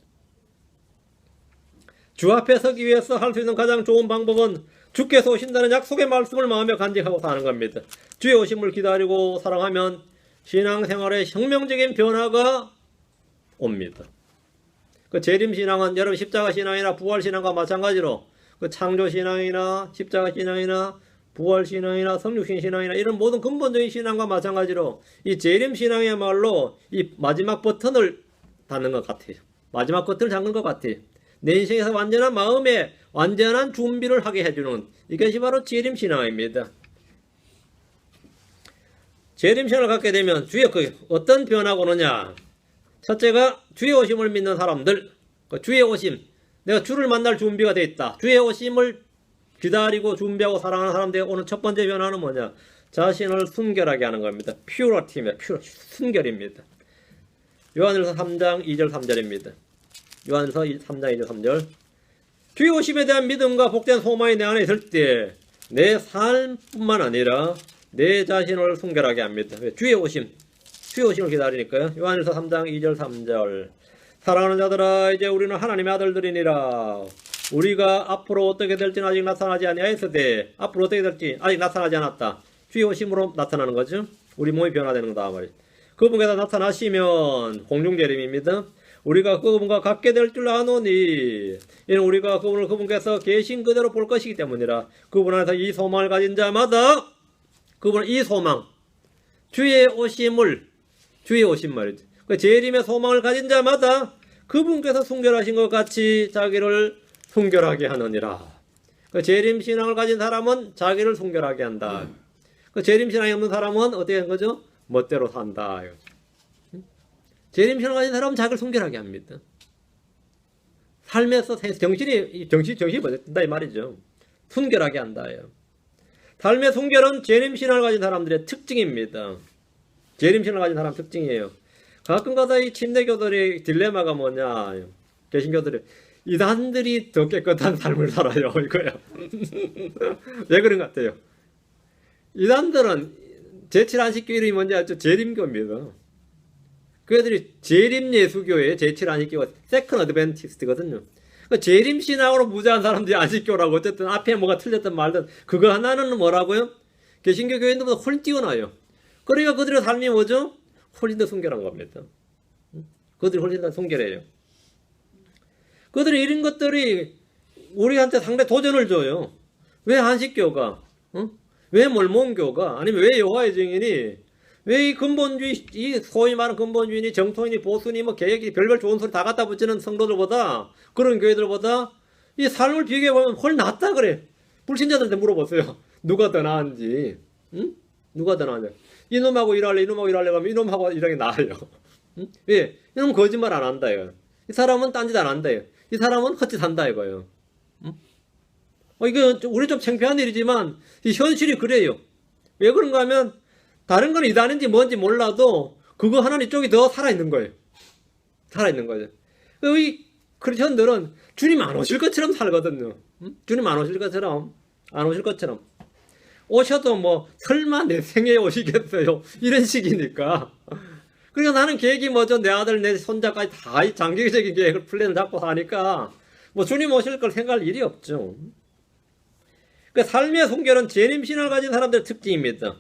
주 앞에 서기 위해서 할 수 있는 가장 좋은 방법은 주께서 오신다는 약속의 말씀을 마음에 간직하고 사는 겁니다. 주의 오심을 기다리고 사랑하면 신앙생활에 혁명적인 변화가 옵니다. 그 재림신앙은 여러분 십자가신앙이나 부활신앙과 마찬가지로 그 창조신앙이나 십자가신앙이나 부활신앙이나 성육신신앙이나 이런 모든 근본적인 신앙과 마찬가지로 이 재림신앙이야말로 이 마지막 버튼을 닫는 것 같아요. 마지막 버튼을 잠근 것 같아요. 내 인생에서 완전한 마음에 완전한 준비를 하게 해주는 이것이 바로 재림신앙입니다. 재림신앙을 갖게 되면 주의 어떤 변화가 오느냐. 첫째가 주의 오심을 믿는 사람들. 주의 오심. 내가 주를 만날 준비가 되어 있다. 주의 오심을 기다리고 준비하고 사랑하는 사람들의 오늘 첫 번째 변화는 뭐냐. 자신을 순결하게 하는 겁니다. 퓨러티입니다. 순결입니다. 요한일서 3장 2절 3절입니다. 요한일서 3장 2절 3절. 주의 오심에 대한 믿음과 복된 소망이 내 안에 있을 때 내 삶뿐만 아니라 내 자신을 순결하게 합니다. 주의 오심을 기다리니까요. 요한일서 3장 2절 3절. 사랑하는 자들아 이제 우리는 하나님의 아들들이니라. 우리가 앞으로 어떻게 될지는 아직 나타나지 아니하였으되 앞으로 어떻게 될지 아직 나타나지 않았다. 주의 오심으로 나타나는 거죠. 우리 몸이 변화되는 거다 말이에요. 그분께서 나타나시면 공중재림입니다. 우리가 그분과 같게 될 줄 아노니 이는 우리가 그분께서 계신 그대로 볼 것이기 때문이라. 그분 안에서 이 소망을 가진 자마다 그분은 이 소망 주의 오심 말이죠. 그 재림의 소망을 가진 자마다 그분께서 순결하신 것 같이 자기를 순결하게 하느니라. 그 재림신앙을 가진 사람은 자기를 순결하게 한다. 그 재림신앙이 없는 사람은 어떻게 하는 거죠? 멋대로 산다. 재림신앙을 가진 사람은 자기를 순결하게 합니다. 삶에서 정신이 뭐든다 이 말이죠. 순결하게 한다. 삶의 순결은 재림신앙을 가진 사람들의 특징입니다. 재림신앙을 가진 사람 특징이에요. 가끔가다 이 침례교들의 딜레마가 뭐냐. 개신교들이 이단들이 더 깨끗한 삶을 살아요. 이거야. 왜 그런 것 같아요? 이단들은 제7안식교 이름이 뭔지 알죠? 재림교입니다. 그 애들이 재림예수교예요. 제7안식교가 세컨 어드벤티스트거든요. 그 재림신앙으로 무자한 사람들이 안식교라고 어쨌든 앞에 뭐가 틀렸든 말든 그거 하나는 뭐라고요? 개신교 교인들보다 훨씬 뛰어나요. 그러니까 그들의 삶이 뭐죠? 훨씬 더 순결한 겁니다. 그들이 훨씬 더 순결해요. 그들이 이런 것들이 우리한테 상당히 도전을 줘요. 왜 안식교가? 왜 몰몬교가? 아니면 왜 여호와의 증인이? 왜 이 근본주의, 이 소위 말하는 근본주의니 정통이니 보수니 뭐 개혁이 별별 좋은 소리 다 갖다 붙이는 성도들보다, 그런 교회들보다 이 삶을 비교해보면 훨씬 낫다 그래. 불신자들한테 물어보세요. 누가 더 나은지. 응? 누가 더 나은지. 이놈하고 일할래, 이놈하고 일할래 하면 이놈하고 일하는 게 나아요. 응? 왜? 이놈은 거짓말 안 한다 이거. 이 사람은 딴짓 안 한다 이거. 이 사람은 헛짓 한다 이거예요. 응? 이거 우리 좀 창피한 일이지만 이 현실이 그래요. 왜 그런가 하면 다른 건 이단인지 뭔지 몰라도 그거 하나는 이쪽이 더 살아있는 거예요. 살아있는 거죠. 이 크리스천들은 주님 안 오실 것처럼 살거든요. 응? 주님 안 오실 것처럼, 안 오실 것처럼. 오셔도 뭐 설마 내 생에 오시겠어요. 이런 식이니까. 그러니까 나는 계획이 뭐죠. 내 아들, 내 손자까지 다 이 장기적인 계획을 플랜을 잡고 사니까 뭐 주님 오실 걸 생각할 일이 없죠. 그 삶의 순결은 재림신을 가진 사람들의 특징입니다.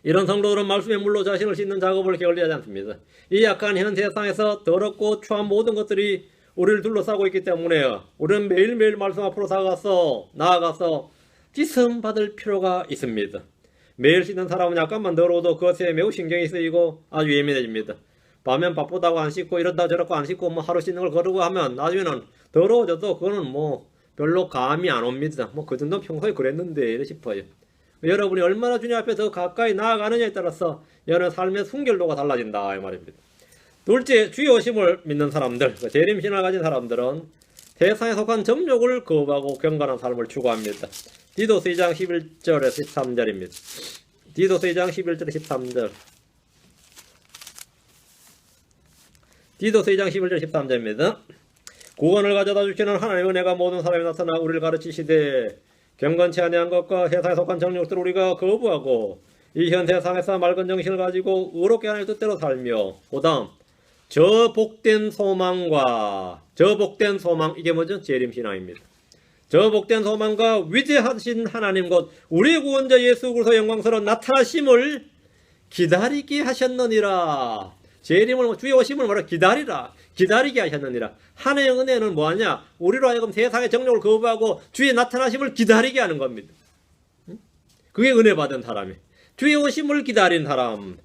이런 성도들은 말씀의 물로 자신을 씻는 작업을 게을리하지 않습니다. 이 약한 현 세상에서 더럽고 추한 모든 것들이 우리를 둘러싸고 있기 때문에 우리는 매일매일 말씀 앞으로 나아가서 씻음 받을 필요가 있습니다. 매일 씻는 사람은 약간만 더러워도 그것에 매우 신경이 쓰이고 아주 예민해집니다. 밤엔 바쁘다고 안 씻고 이렇다 저렇고 안 씻고 뭐 하루 씻는 걸 거르고 하면 나중에는 더러워져도 그거는 뭐 별로 감이 안 옵니다. 뭐 그 정도 평소에 그랬는데 싶어요. 여러분이 얼마나 주님 앞에 더 가까이 나아가느냐에 따라서 여러 삶의 순결도가 달라진다 이 말입니다. 둘째, 주의 오심을 믿는 사람들, 재림신을 가진 사람들은 세상에 속한 정욕을 거부하고 경건한 삶을 추구합니다. 디도서 2장 11절에서 13절입니다. 디도서 2장 11절에서 13절. 디도서 2장 11절 13절입니다. 구원을 가져다 주시는 하나님의 은혜가 모든 사람에 나타나 우리를 가르치시되 경건치 아니한 것과 세상에 속한 정욕들을 우리가 거부하고 이 현 세상에서 맑은 정신을 가지고 의롭게 하나님의 뜻대로 살며, 그 다음 저 복된 소망, 이게 뭐죠? 재림신앙입니다. 저 복된 소망과 위대하신 하나님 곧 우리의 구원자 예수 그리스도 영광스러운 나타나심을 기다리게 하셨느니라. 재림을, 주의 오심을 뭐라 기다리게 하셨느니라. 하나님의 은혜는 뭐하냐? 우리로 하여금 세상의 정욕을 거부하고 주의 나타나심을 기다리게 하는 겁니다. 그게 은혜 받은 사람이. 주의 오심을 기다린 사람.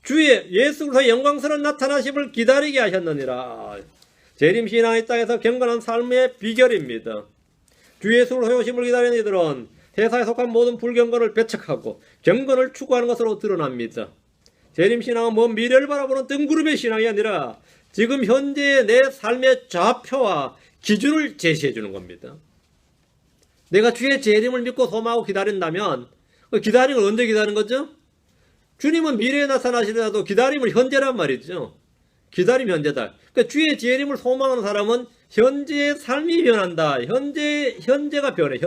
주의 예수 그리스도의 영광스러운 나타나심을 기다리게 하셨느니라. 재림신앙의 땅에서 경건한 삶의 비결입니다. 주 예수 그리스도의 오심을 기다리는 이들은 세상에 속한 모든 불경건을 배척하고 경건을 추구하는 것으로 드러납니다. 재림신앙은 뭐 미래를 바라보는 뜬구름의 신앙이 아니라 지금 현재의 내 삶의 좌표와 기준을 제시해 주는 겁니다. 내가 주의 재림을 믿고 소망하고 기다린다면 그 기다림을 언제 기다리는 거죠? 주님은 미래에 나타나시더라도 기다림을 현재란 말이죠. 기다림 현재다. 그러니까 주의 재림을 소망하는 사람은 현재의 삶이 변한다. 현재가 변해.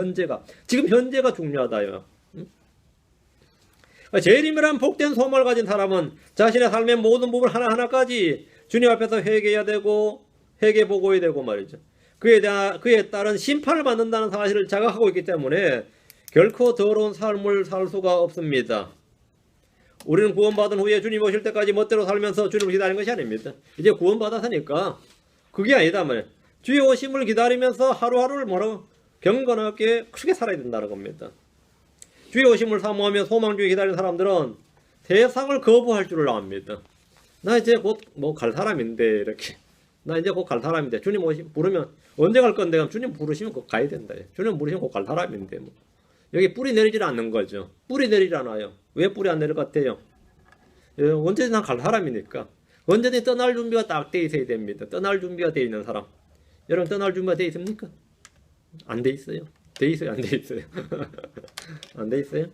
지금 현재가 중요하다요. 재림이란 복된 소망을 가진 사람은 자신의 삶의 모든 부분 하나하나까지 주님 앞에서 회개해야 되고 회개보고해야 되고 말이죠. 그에 따른 심판을 받는다는 사실을 자각하고 있기 때문에 결코 더러운 삶을 살 수가 없습니다. 우리는 구원받은 후에 주님 오실 때까지 멋대로 살면서 주님을 기다리는 것이 아닙니다. 이제 구원받았으니까 그게 아니다 말이에요. 주의 오심을 기다리면서 하루하루를 경건하게 크게 살아야 된다는 겁니다. 주의 오심을 사모하며 소망주에 기다리는 사람들은 세상을 거부할 줄을 압니다. 나 이제 곧 갈 사람인데 이렇게. 나 이제 곧 갈 사람인데 주님 부르면 언제 갈 건데 그럼 주님 부르시면 곧 가야 된다. 주님 부르시면 곧 갈 사람인데 뭐. 여기 뿌리 내리질 않는 거죠. 뿌리 내리지 않아요. 왜 뿌리 안 내릴 것 같아요? 언제든 갈 사람이니까. 언제든 떠날 준비가 딱 돼 있어야 됩니다. 떠날 준비가 돼 있는 사람. 여러분 떠날 준비가 돼 있습니까? 안 돼 있어요. 돼 있어요? 안 돼 있어요? 안 돼 있어요?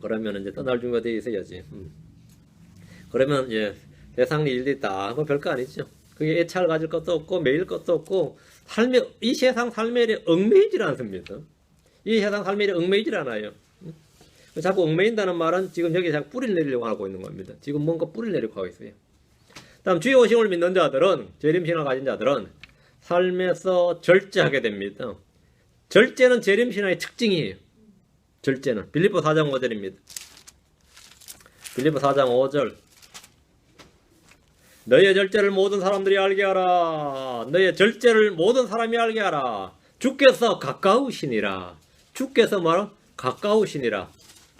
그러면 이제 떠날 준비가 돼 있어야지. 그러면 세상 일들이 다 별거 아니죠. 그게 애착을 가질 것도 없고 매일 것도 없고 이 세상 삶의 일에 얽매이질 않습니다. 이 세상 삶의 일에 얽매이질 않아요. 자꾸 얽매인다는 말은 지금 여기 자꾸 뿌리를 내리려고 하고 있는 겁니다. 지금 뭔가 뿌리를 내리려고 하고 있어요. 다음 주의 오심을 믿는 자들은, 재림신을 가진 자들은 삶에서 절제하게 됩니다. 절제는 재림신앙의 특징이에요. 절제는 빌립보 4장 5절입니다. 빌립보 4장 5절. 너의 절제를 모든 사람들이 알게 하라. 너의 절제를 모든 사람이 알게 하라. 주께서 가까우시니라. 주께서 가까우시니라.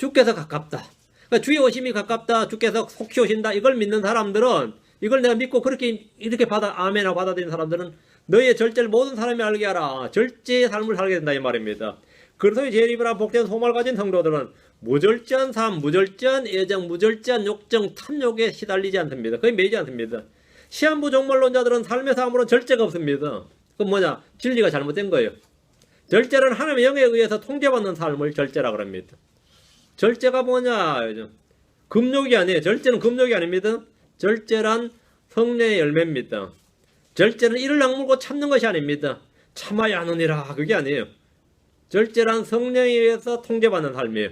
주께서 가깝다. 그러니까 주의 오심이 가깝다. 주께서 속히 오신다. 이걸 믿는 사람들은, 이걸 내가 믿고 그렇게 이렇게 아멘하고 받아들이는 사람들은 너희의 절제를 모든 사람이 알게 하라. 절제의 삶을 살게 된다 이 말입니다. 그래서 재림이라 복된 소망을 가진 성도들은 무절제한 삶, 무절제한 애정, 무절제한 욕정, 탐욕에 시달리지 않습니다. 거의 매이지 않습니다. 시한부 종말론자들은 삶에서 아무런 절제가 없습니다. 그건 뭐냐? 진리가 잘못된 거예요. 절제는 하나님의 영에 의해서 통제받는 삶을 절제라고 합니다. 절제가 뭐냐? 금욕이 아니에요. 절제는 금욕이 아닙니다. 절제란 성령의 열매입니다. 절제는 이를 악물고 참는 것이 아닙니다. 참아야 하느니라 그게 아니에요. 절제란 성령에 의해서 통제받는 삶이에요.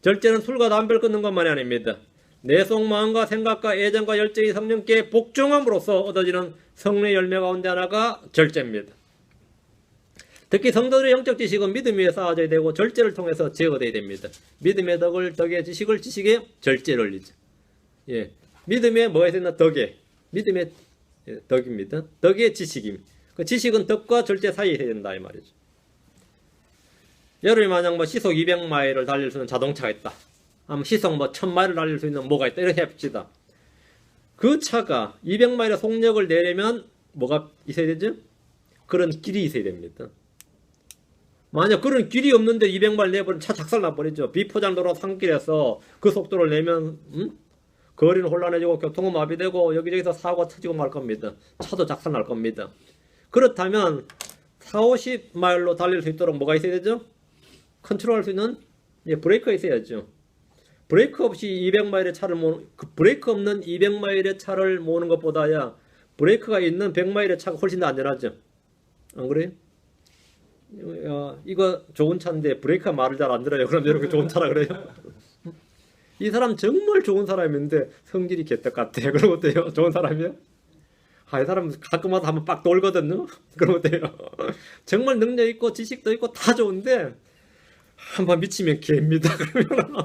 절제는 술과 담배를 끊는 것만이 아닙니다. 내 속 마음과 생각과 애정과 열정이 성령께 복종함으로써 얻어지는 성령의 열매 가운데 하나가 절제입니다. 특히 성도들의 영적 지식은 믿음 위에 쌓아져야 되고 절제를 통해서 제어되어야 됩니다. 믿음의 덕의 지식을 지식의 절제를 올리죠. 예, 믿음에 뭐가 있나 덕에 믿음의 덕입니다. 덕의 지식입니다. 그 지식은 덕과 절제 사이에 있어야 된다 이 말이죠. 여러분이 만약 뭐 시속 200마일을 달릴 수 있는 자동차가 있다. 아니면 시속 뭐 1000마일을 달릴 수 있는 뭐가 있다. 이렇게 해봅시다. 그 차가 200마일의 속력을 내려면 뭐가 있어야 되죠? 그런 길이 있어야 됩니다. 만약 그런 길이 없는데 200마일 내버리면 차 작살나버리죠. 비포장도로 산길에서 그 속도를 내면 거리는 혼란해지고 교통은 마비되고 여기저기서 사고가 터지고 말 겁니다. 차도 작살날 겁니다. 그렇다면 40, 50마일로 달릴 수 있도록 뭐가 있어야 되죠? 컨트롤할 수 있는 브레이크가 있어야죠. 브레이크 없이 200마일의 차를 브레이크 없는 200마일의 차를 모으는 것보다야 브레이크가 있는 100마일의 차가 훨씬 더 안전하죠. 안 그래요? 이거 좋은 차인데 브레이크가 말을 잘 안 들어요. 그럼 여러분 좋은 차라 그래요? 이 사람 정말 좋은 사람인데 성질이 개떡 같아. 그럼 어때요? 좋은 사람이요? 이 사람 가끔마다 한번 빡 돌거든요. 그럼 어때요? 정말 능력 있고 지식도 있고 다 좋은데 한번 미치면 개입니다. 그러면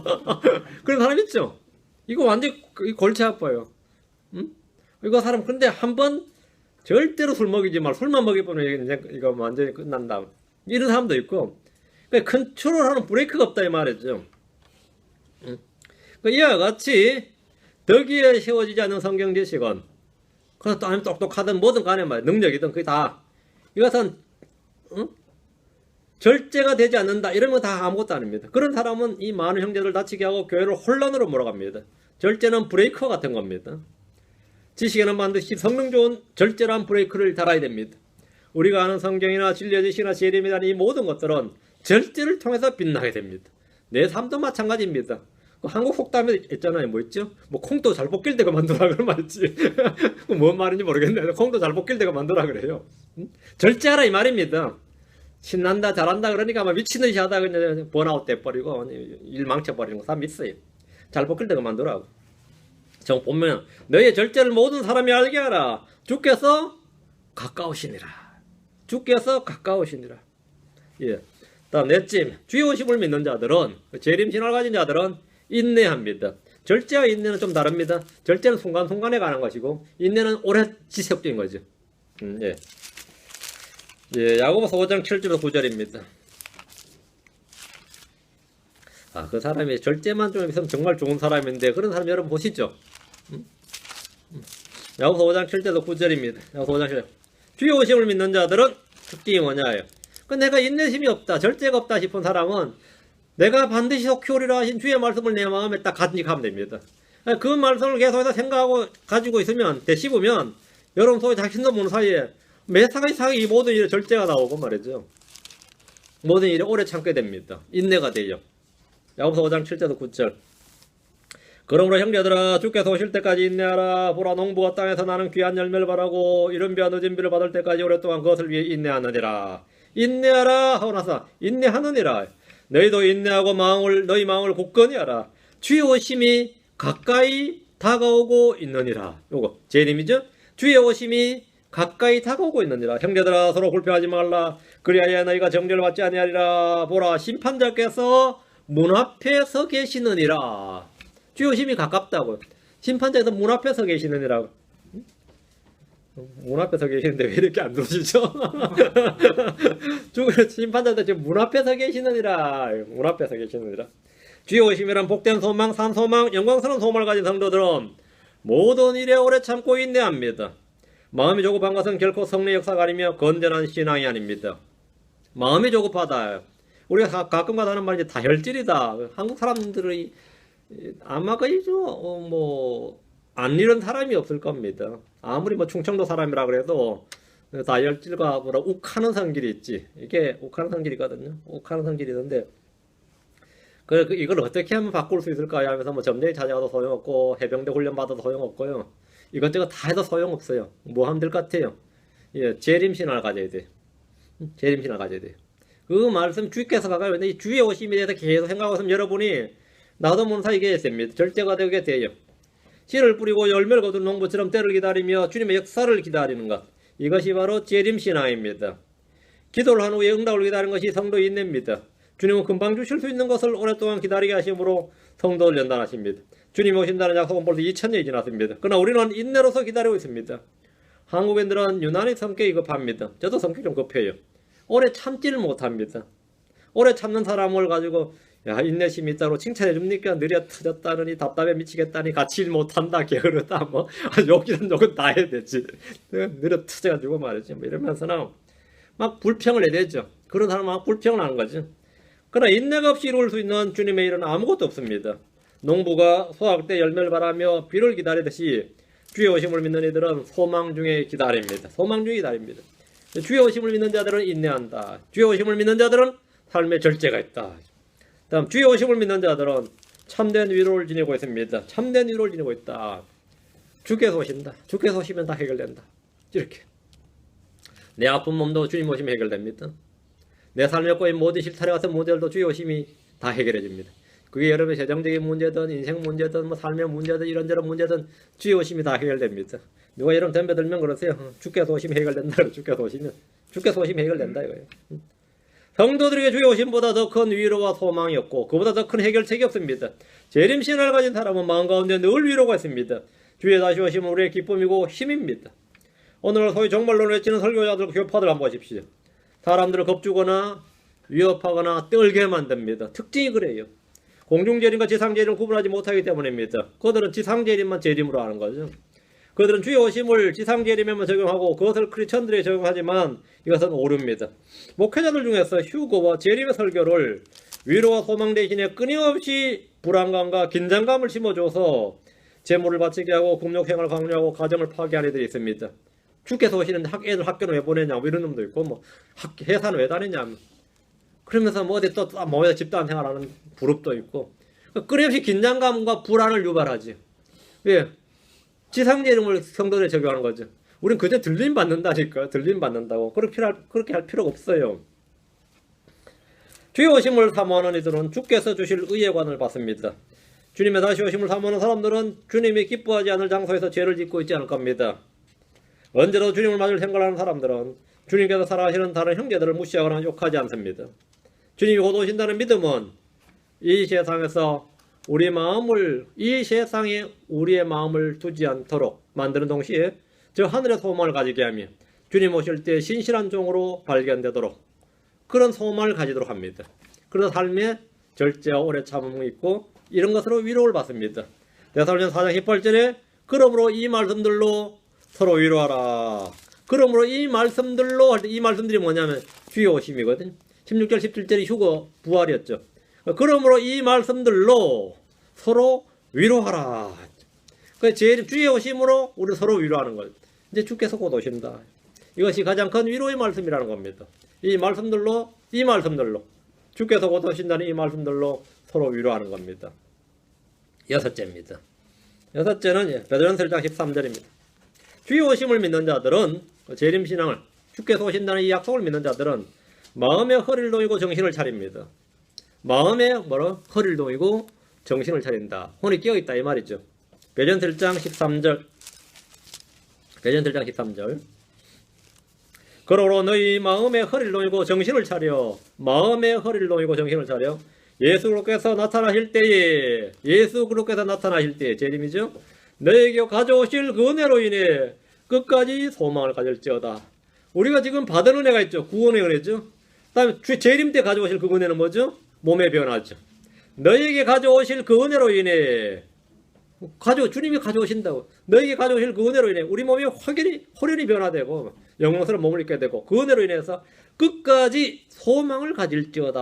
그런 사람 있죠. 이거 완전 골치 아파요. 이거 사람 근데 한번 절대로 술 먹이지 말. 술만 먹이면 이거 완전히 끝난다. 이런 사람도 있고. 그러니까 컨트롤하는 브레이크가 없다 이 말이죠. 이와 같이 덕위에 세워지지 않는 성경 지식은 그래서 또 아니면 똑똑하든 뭐든 간에 말이야. 능력이든 그게 다 이것은 절제가 되지 않는다. 이러면 다 아무것도 아닙니다. 그런 사람은 이 많은 형제들 다치게 하고 교회를 혼란으로 몰아갑니다. 절제는 브레이커 같은 겁니다. 지식에는 반드시 성능 좋은 절제란 브레이크를 달아야 됩니다. 우리가 아는 성경이나 진리의 지식이나 재림이나 이 모든 것들은 절제를 통해서 빛나게 됩니다. 내 삶도 마찬가지입니다. 한국 속담에 있잖아요. 뭐 있죠? 뭐 콩도 잘 볶일 때가 만들라 그런 말 있지. 뭔 말인지 모르겠네. 콩도 잘 볶일 때가 만들라 그래요. 절제하라 이 말입니다. 신난다 잘한다 그러니까 막 미친듯이 하다 그냥 번아웃 돼버리고 일 망쳐버리는 거 사람 있어요. 잘 볶일 때가 만들라고. 정 보면 너희의 절제를 모든 사람이 알게 하라. 주께서 가까우시니라. 주께서 가까우시니라. 예. 다음 넷째, 주의 오심을 믿는 자들은 재림 신화를 가진 자들은 인내합니다. 절제와 인내는 좀 다릅니다. 절제는 순간순간에 가는 것이고 인내는 오래 지속적인 거죠. 예. 예, 야고보서 5장 7절에서 9절입니다. 그 사람이 절제만 좀 있으면 정말 좋은 사람인데 그런 사람 여러분 보시죠. 야고보서 5장 7절에서 9절입니다. 야고보서 5장 7절. 주의 오심을 믿는 자들은 특징이 뭐냐예요. 내가 인내심이 없다, 절제가 없다 싶은 사람은 내가 반드시 속히 오리라 하신 주의 말씀을 내 마음에 딱 간직하면 됩니다. 그 말씀을 계속해서 생각하고 가지고 있으면 되씹으면 여러분 속에 자신도 모르는 사이에 매사가이 이 모든 일에 절제가 나오고 말이죠. 모든 일에 오래 참게 됩니다. 인내가 돼요. 야고보서 5장 7절에서 9절. 그러므로 형제들아 주께서 오실 때까지 인내하라. 보라 농부가 땅에서 나는 귀한 열매를 바라고 이른 비와 늦은 비를 받을 때까지 오랫동안 그것을 위해 인내하느니라. 인내하라 하고 나서 인내하느니라. 너희도 인내하고 너희 마음을 굳건히 하라. 주의 오심이 가까이 다가오고 있느니라. 요거 재림이죠. 주의 오심이 가까이 다가오고 있느니라. 형제들아 서로 불평하지 말라. 그리하여 너희가 정죄를 받지 아니하리라. 보라 심판자께서 문 앞에 서 계시느니라. 주의 오심이 가깝다고. 심판자께서 문 앞에 서 계시느니라. 문 앞에 서 계시는데 왜 이렇게 안 들어오시죠? 심판자도 지금 문 앞에 서 계시느니라. 문 앞에 서 계시느니라. 주의 오심이란 복된 소망, 산 소망, 영광스러운 소망을 가진 성도들은 모든 일에 오래 참고 인내합니다. 마음이 조급한 것은 결코 성례 역사가 아니며 건전한 신앙이 아닙니다. 마음이 조급하다. 우리가 가끔가다 하는 말이 다혈질이다. 한국 사람들의 아마 거의 안 잃은 사람이 없을 겁니다. 아무리 충청도 사람이라 그래도 다혈질과 욱하는 성질이 있지. 이게 욱하는 성질이거든요. 욱하는 성질이 있는데 이걸 어떻게 하면 바꿀 수 있을까요? 하면서 점쟁이 찾아가도 소용없고 해병대 훈련 받아도 소용없고요. 이것저것 다 해도 소용없어요. 뭐 하면 될 것 같아요? 예, 재림신앙을 가져야 돼. 재림신앙을 가져야 돼. 그 말씀 주께서 가까이 이 주의 오심에 대해서 계속 생각하고 있으면 여러분이 나도 모르는 사이에 계십니다. 절제가 되게 돼요. 씨를 뿌리고 열매를 거둔 농부처럼 때를 기다리며 주님의 역사를 기다리는 것. 이것이 바로 재림신앙입니다. 기도를 한 후에 응답을 기다리는 것이 성도의 인내입니다. 주님은 금방 주실 수 있는 것을 오랫동안 기다리게 하심으로 성도를 연단하십니다. 주님이 오신다는 약속은 벌써 2000년이 지났습니다. 그러나 우리는 인내로서 기다리고 있습니다. 한국인들은 유난히 성격이 급합니다. 저도 성격이 좀 급해요. 오래 참지를 못합니다. 오래 참는 사람을 가지고 야 인내심이 있다고 칭찬해 줍니까? 느려 터졌다느니 답답해 미치겠다니 같이 일 못한다 게으르다 욕이든 욕은 다 해야 되지. 느려 터져가지고 말이지 이러면서는 막 불평을 해야 되죠. 그런 사람은 막 불평을 하는 거지. 그러나 인내가 없이 이룰 수 있는 주님의 일은 아무것도 없습니다. 농부가 수확 때 열매를 바라며 비를 기다리듯이 주의 오심을 믿는 이들은 소망 중에 기다립니다. 소망 중에 기다립니다. 주의 오심을 믿는 자들은 인내한다. 주의 오심을 믿는 자들은 삶에 절제가 있다. 다음 주의 오심을 믿는 자들은 참된 위로를 지니고 있습니다. 참된 위로를 지니고 있다. 주께서 오신다. 주께서 오시면 다 해결된다. 이렇게 내 아픈 몸도 주님 오시면 해결됩니다. 내 삶에 꼬인 모든 실타래 같은 문제들도 주의 오심이 다 해결해 줍니다. 그게 여러분의 재정적인 문제든 인생 문제든 삶의 문제든 이런저런 문제든 주의 오심이 다 해결됩니다. 누가 여러분 덤벼들면 그러세요. 주께서 오시면 해결된다. 주께서 오시면 해결된다 이거예요. 성도들에게 주의 오심보다 더 큰 위로와 소망이 없고 그보다 더 큰 해결책이 없습니다. 재림신앙을 가진 사람은 마음 가운데 늘 위로가 있습니다. 주의 다시 오심은 우리의 기쁨이고 힘입니다. 오늘 소위 종말론을 외치는 설교자들 교파들 한번 보십시오. 사람들을 겁주거나 위협하거나 떨게 만듭니다. 특징이 그래요. 공중재림과 지상재림을 구분하지 못하기 때문입니다. 그들은 지상재림만 재림으로 하는 거죠. 그들은 주의 오심을 지상재림에만 적용하고 그것을 크리스천들에 적용하지만 이것은 오류입니다. 목회자들 중에서 휴거와 재림의 설교를 위로와 소망 대신에 끊임없이 불안감과 긴장감을 심어줘서 재물을 바치게 하고 국력행을 강요하고 가정을 파괴하는 애들이 있습니다. 주께서 오시는데 애들 학교는 왜 보내냐 이런 놈도 있고 회사는 왜 다니냐 그러면서 어디 또 모여서 집단 생활하는 그룹도 있고 끊임없이 긴장감과 불안을 유발하지. 왜? 지상재림을 성도들에 적용하는 거죠. 우린 그저 들림 받는다니까. 들림 받는다고. 그렇게 할 필요가 없어요. 주의 오심을 사모하는 이들은 주께서 주실 의예관을 받습니다. 주님의 다시 오심을 사모하는 사람들은 주님이 기뻐하지 않을 장소에서 죄를 짓고 있지 않을 겁니다. 언제도 주님을 맞을 생각하는 사람들은 주님께서 살아가시는 다른 형제들을 무시하거나 욕하지 않습니다. 주님이 곧 오신다는 믿음은 이 세상에서 이 세상에 우리의 마음을 두지 않도록 만드는 동시에 저 하늘의 소망을 가지게 하며 주님 오실 때 신실한 종으로 발견되도록 그런 소망을 가지도록 합니다. 그래서 삶에 절제와 오래 참음이 있고 이런 것으로 위로를 받습니다. 데살로니가서 4장 18절에 그러므로 이 말씀들로 서로 위로하라. 그러므로 이 말씀들이 뭐냐면 주의 오심이거든. 16절 17절이 휴거 부활이었죠. 그러므로 이 말씀들로 서로 위로하라. 주의 오심으로 우리 서로 위로하는 거예요. 이제 주께서 곧 오신다. 이것이 가장 큰 위로의 말씀이라는 겁니다. 이 말씀들로 주께서 곧 오신다는 이 말씀들로 서로 위로하는 겁니다. 여섯째입니다. 여섯째는 베드로전서 1장 13절입니다. 주의 오심을 믿는 자들은 재림신앙을 주께서 오신다는 이 약속을 믿는 자들은 마음의 허리를 놓이고 정신을 차립니다. 마음에 허리를 놓이고 정신을 차린다. 혼이 깨어있다 이 말이죠. 베드로전서 1장 13절. 베드로전서 1장 13절. 그러므로 너희 마음의 허리를 놓이고 정신을 차려. 마음의 허리를 놓이고 정신을 차려. 예수 그리스도께서 나타나실 때에 재림이죠. 너에게 가져오실 그 은혜로 인해 끝까지 소망을 가질지어다. 우리가 지금 받은 은혜가 있죠. 구원의 은혜죠. 그 다음에 재림 때 가져오실 그 은혜는 뭐죠? 몸의 변화죠. 너희에게 가져오실 그 은혜로 인해 주님이 가져오신다고. 너희에게 가져오실 그 은혜로 인해 우리 몸이 확연히 변화되고 영광스러운 몸을 입게 되고 그 은혜로 인해서 끝까지 소망을 가질지어다.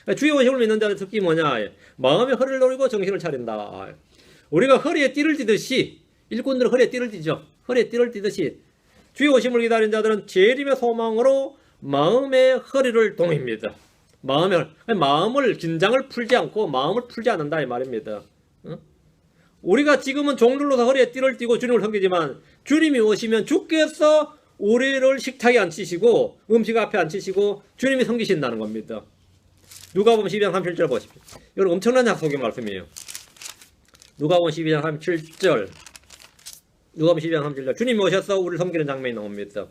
그러니까 주의 오심을 믿는 자의 특징이 뭐냐? 마음의 허리를 노리고 정신을 차린다. 우리가 허리에 띠를 띠듯이 일꾼들은 허리에 띠를 띠죠. 허리에 띠를 띠듯이 주의 오심을 기다리는 자들은 재림의 소망으로 마음의 허리를 동입니다. 마음을 긴장을 풀지 않고 마음을 풀지 않는다 이 말입니다. 우리가 지금은 종들로서 허리에 띠를 띠고 주님을 섬기지만 주님이 오시면 주께서 우리를 식탁에 앉히시고 음식 앞에 앉히시고 주님이 섬기신다는 겁니다. 누가복음 12장 37절 보십시오. 이건 엄청난 약속의 말씀이에요. 누가복음 12장 37절. 누가복음 12장 37절. 주님이 오셔서 우리를 섬기는 장면이 나옵니다.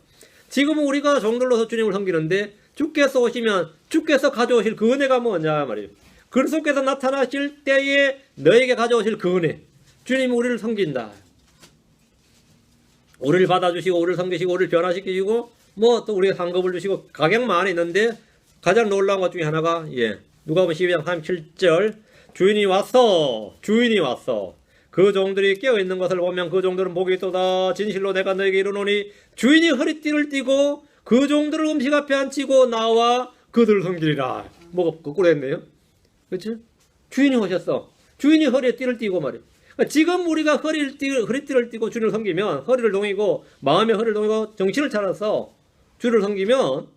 지금은 우리가 종들로서 주님을 섬기는데 주께서 오시면 주께서 가져오실 그 은혜가 뭐냐 말이에요. 그리스도께서 나타나실 때에 너에게 가져오실 그 은혜. 주님이 우리를 섬긴다. 우리를 받아주시고 우리를 섬기시고 우리를 변화시키시고 뭐 또 우리가 상급을 주시고 각양 많이 있는데 가장 놀라운 것 중에 하나가 누가복음 12장 37절 주인이 왔어 그 종들이 깨어있는 것을 보면 그 종들은 복이 있도다. 진실로 내가 너에게 이르노니 주인이 허리띠를 띠고 그 종들을 음식 앞에 앉히고 나와 그들을 섬기리라. 뭐가 거꾸로 했네요. 그렇죠? 주인이 오셨어. 주인이 허리에 띠를 띠고 말이에요. 그러니까 지금 우리가 허리띠를 띠고 주님을 섬기면 허리를 동이고 마음의 허리를 동이고 정신을 차려서 주를 섬기면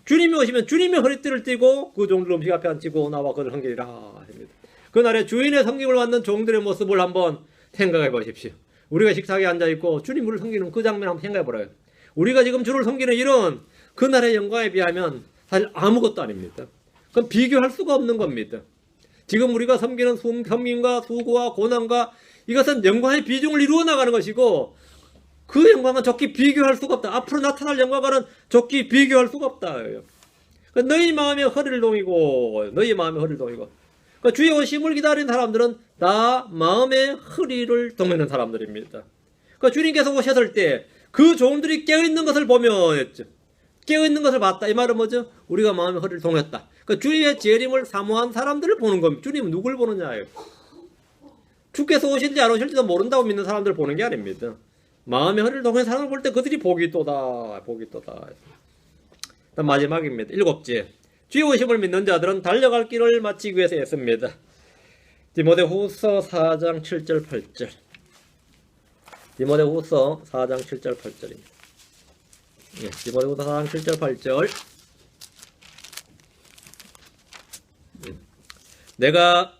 주님이 오시면 주님의 허리띠를 띠고 그 종들 음식 앞에 앉히고 나와 그들을 섬기리라 합니다. 그날에 주인의 섬김을 받는 종들의 모습을 한번 생각해 보십시오. 우리가 식탁에 앉아있고 주님 우리를 섬기는 그 장면 한번 생각해 보라요. 우리가 지금 주를 섬기는 이런 그날의 영광에 비하면 사실 아무것도 아닙니다. 그건 비교할 수가 없는 겁니다. 지금 우리가 섬기는 섬김과 수고와 고난과 이것은 영광의 비중을 이루어 나가는 것이고 그 영광은 좋게 비교할 수가 없다. 앞으로 나타날 영광과는 좋게 비교할 수가 없다. 그러니까 너희 마음의 허리를 동이고 그러니까 주의 오심을 기다리는 사람들은 다 마음의 허리를 동이는 사람들입니다. 그러니까 주님께서 오셨을 때 그 종들이 깨어있는 것을 보면 했죠. 깨어있는 것을 봤다. 이 말은 뭐죠? 우리가 마음의 허리를 동였다. 그러니까 주의 재림을 사모한 사람들을 보는 겁니다. 주님은 누굴 보느냐예요. 주께서 오실지 안 오실지도 모른다고 믿는 사람들을 보는 게 아닙니다. 마음의 허리를 동한 사람을 볼 때 그들이 복이 있도다. 마지막입니다. 7째. 주의 오심을 믿는 자들은 달려갈 길을 마치기 위해서 애씁니다. 디모데후서 4장 7절 8절. 디모데후서 4장 7절 8절입니다. 디모데후서 4장 7절 8절. 내가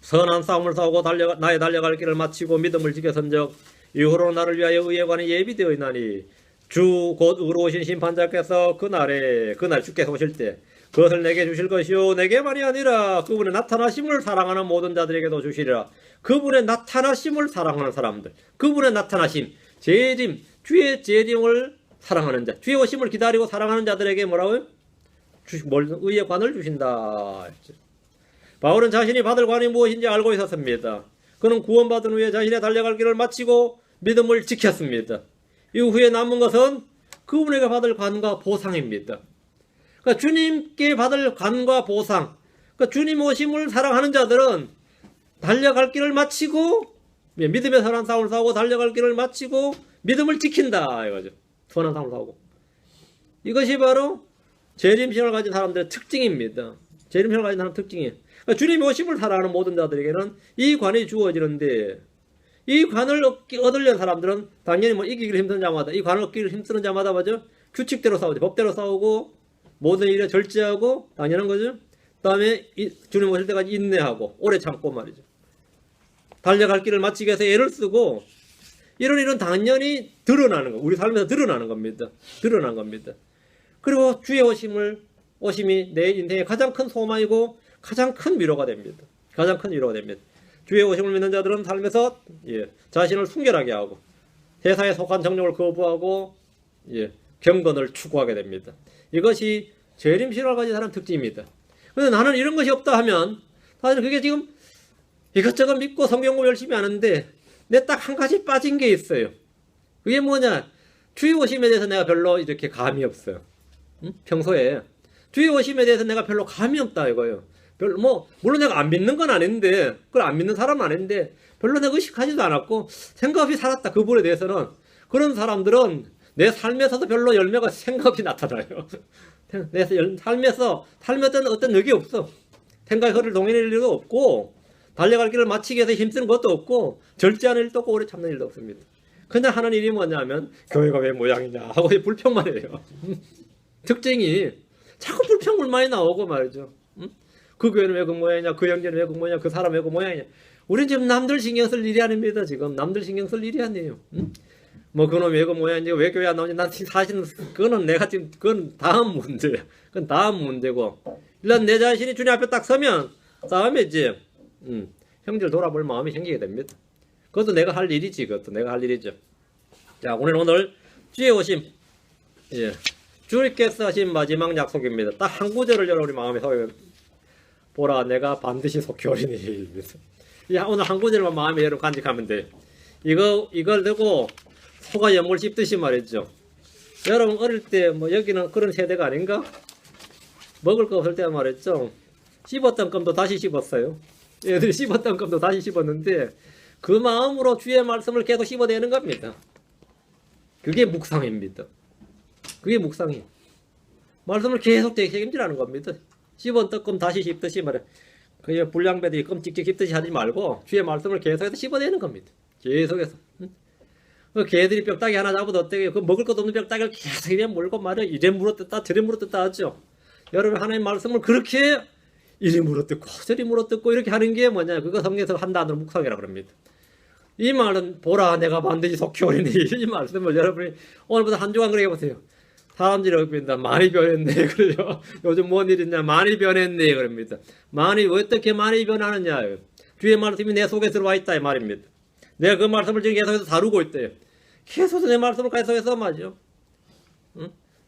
선한 싸움을 싸우고 나의 달려갈 길을 마치고 믿음을 지켜선적 이후로 나를 위하여 의의 관이 예비되어 있나니 주 곧 의로우신 심판자께서 그날 주께서 오실 때 그것을 내게 주실 것이요 내게만이 아니라 그분의 나타나심을 사랑하는 모든 자들에게도 주시리라. 그분의 나타나심을 사랑하는 사람들, 그분의 나타나심, 재림, 주의 재림을 사랑하는 자, 주의 오심을 기다리고 사랑하는 자들에게 뭐라고요? 의의 관을 주신다. 바울은 자신이 받을 관이 무엇인지 알고 있었습니다. 그는 구원받은 후에 자신의 달려갈 길을 마치고 믿음을 지켰습니다. 이후에 남은 것은 그분에게 받을 관과 보상입니다. 그러니까 주님께 받을 관과 보상, 그러니까 주님 오심을 사랑하는 자들은 달려갈 길을 마치고 믿음의 선한 싸움을 싸우고 달려갈 길을 마치고 믿음을 지킨다 이거죠. 선한 싸움을 싸우고. 이것이 바로 재림신을 가진 사람들의 특징입니다. 재림신을 가진 사람의 특징이에요. 그러니까 주님의 오심을 사랑하는 모든 자들에게는 이 관이 주어지는데 이 관을 얻으려는 사람들은 당연히 뭐 이기기를 힘든 자마다 이 관을 얻기를 힘쓰는 자마다 맞죠? 규칙대로 싸우죠. 법대로 싸우고 모든 일에 절제하고 당연한 거죠. 그 다음에 주님 오실 때까지 인내하고 오래 참고 말이죠. 달려갈 길을 마치기 위해서 애를 쓰고 이런 일은 당연히 드러나는 거. 우리 삶에서 드러나는 겁니다. 드러난 겁니다. 그리고 주의 오심이 내 인생의 가장 큰 소망이고 가장 큰 위로가 됩니다. 가장 큰 위로가 됩니다. 주의 오심을 믿는 자들은 삶에서 자신을 순결하게 하고 세상에 속한 정욕을 거부하고 경건을 추구하게 됩니다. 이것이 재림신을 가진 사람 특징입니다. 그런데 나는 이런 것이 없다 하면 사실 그게 지금 이것저것 믿고 성경 공부 열심히 하는데 내 딱 한 가지 빠진 게 있어요. 그게 뭐냐? 주의 오심에 대해서 내가 별로 이렇게 감이 없어요. 평소에 주의 오심에 대해서 내가 별로 감이 없다 이거예요. 별로 뭐 물론 내가 안 믿는 건 아닌데, 그걸 안 믿는 사람은 아닌데 별로 내가 의식하지도 않았고 생각 없이 살았다. 그분에 대해서는. 그런 사람들은 내 삶에서도 별로 열매가 생각 없이 나타나요. 내 삶에서 어떤 력이 없어. 생각이 흐를 동해낼 일도 없고 달려갈 길을 마치기 위해서 힘쓰는 것도 없고 절제하는 일도 없고 오래 참는 일도 없습니다. 그냥 하는 일이 뭐냐면 교회가 왜 모양이냐 하고 불평만 해요. 특징이 자꾸 불평불만이 나오고 말이죠. 그 교회는 왜 그 모양이냐, 그 형제는 왜 그 모양이냐, 그 사람 왜 그 모양이냐. 우린 지금 남들 신경 쓸 일이 아닙니다. 지금 남들 신경 쓸 일이 아니에요. 뭐 그놈이 왜 그 모양인지, 왜 교회 안 나오는지, 난 사실은 그거는 내가 지금 그건 다음 문제야. 그건 다음 문제고, 일단 내 자신이 주님 앞에 딱 서면 다음에 이제 형제를 돌아볼 마음이 생기게 됩니다. 그것도 내가 할 일이지. 그것도 내가 할 일이죠. 자, 오늘 주의 오심, 예, 주님께서 하신 마지막 약속입니다. 딱 한 구절을 여러분이 마음에 서요. 보라, 내가 반드시 속히 오리니. 오늘 한 구절만 마음에 여러분 간직하면 돼. 이걸 두고 소가 연물 씹듯이 말이죠. 여러분 어릴 때 뭐 여기는 그런 세대가 아닌가? 먹을 거 없을 때 말했죠. 씹었던 껌도 다시 씹었어요. 얘들이 씹었던 껌도 다시 씹었는데 그 마음으로 주의 말씀을 계속 씹어내는 겁니다. 그게 묵상입니다. 그게 묵상이에요. 말씀을 계속 책임지라는 겁니다. 씹었던 껌 다시 씹듯이 말해. 그 불량배들이 껌 찍찍 씹듯이 하지 말고 주의 말씀을 계속해서 씹어내는 겁니다. 계속해서. 그 개들이 뼈다귀 하나 잡아도 어때요? 그 먹을 것도 없는 뼈다귀를 계속 이래 물고 말이야. 이래 물어뜯다 저래 물어뜯다 하죠. 여러분 하나님 말씀을 그렇게 이리 물어뜯고 저리 물어뜯고 이렇게 하는 게 뭐냐? 그거 성경에서 한 단어로 묵상이라고 합니다. 이 말은 보라 내가 반드시 속히 오리니 이 말씀을 여러분이 오늘부터 한 주간 그렇게 해보세요. 사람들이 어떻게 많이 변했네 그래요. 요즘 뭔 일 있냐? 많이 변했네 그럽니다. 어떻게 많이 변하느냐? 주의 말씀이 내 속에 들어와 있다 이 말입니다. 내가 그 말씀을 지금 계속해서 다루고 있대요. 계속해서 내 말씀을 계속해서 말이죠.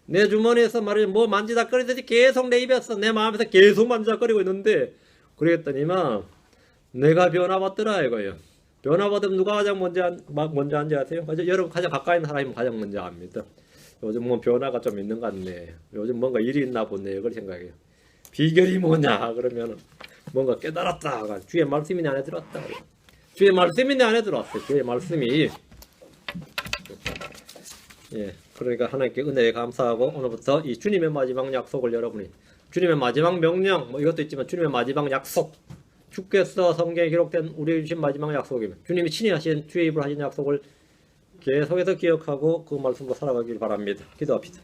내 주머니에서 말이죠. 뭐 만지작거리듯이 계속 내 입에서 내 마음에서 계속 만지작거리고 있는데 그러겠더니만 내가 변화받더라 이거예요. 변화받으면 누가 가장 먼저 한지 아세요? 여러분 가장 가까이 있는 사람이 가장 먼저 압니다. 요즘 뭐 변화가 좀 있는 것 같네. 요즘 뭔가 일이 있나 보네. 그걸 생각해요. 비결이 뭐냐 그러면 뭔가 깨달았다. 주의 말씀이 내 안에 들어왔다. 주의 말씀이 내 안에 들어왔어요. 주의 말씀이. 예, 그러니까 하나님께 은혜에 감사하고 오늘부터 이 주님의 마지막 약속을 여러분이 주님의 마지막 명령 뭐 이것도 있지만 주님의 마지막 약속 주께서 성경에 기록된 우리 주신 마지막 약속입니다. 주님이 친히 하신 주의 입으로 하신 약속을 계속해서 기억하고 그 말씀으로 살아가길 바랍니다. 기도합시다.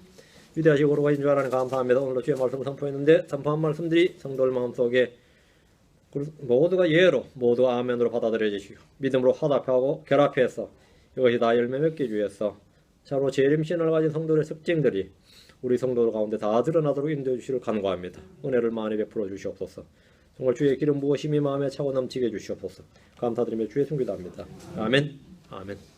위대하시고 거룩하신 주 하나님 감사합니다. 오늘도 주의 말씀을 선포했는데 선포한 말씀들이 성도들 마음속에 모두가 예로 모두가 아멘으로 받아들여 주시고 믿음으로 화답하고 결합해서 이것이 다 열매 맺기 위해서 차로 재림신을 가진 성도들의 특징들이 우리 성도들 가운데 다 드러나도록 인도해 주시기를 간구합니다. 은혜를 많이 베풀어 주시옵소서. 정말 주의 기름 부으심이 마음에 차고 넘치게 해주시옵소서. 감사드리며 주의 승기도합니다. 아멘. 아멘.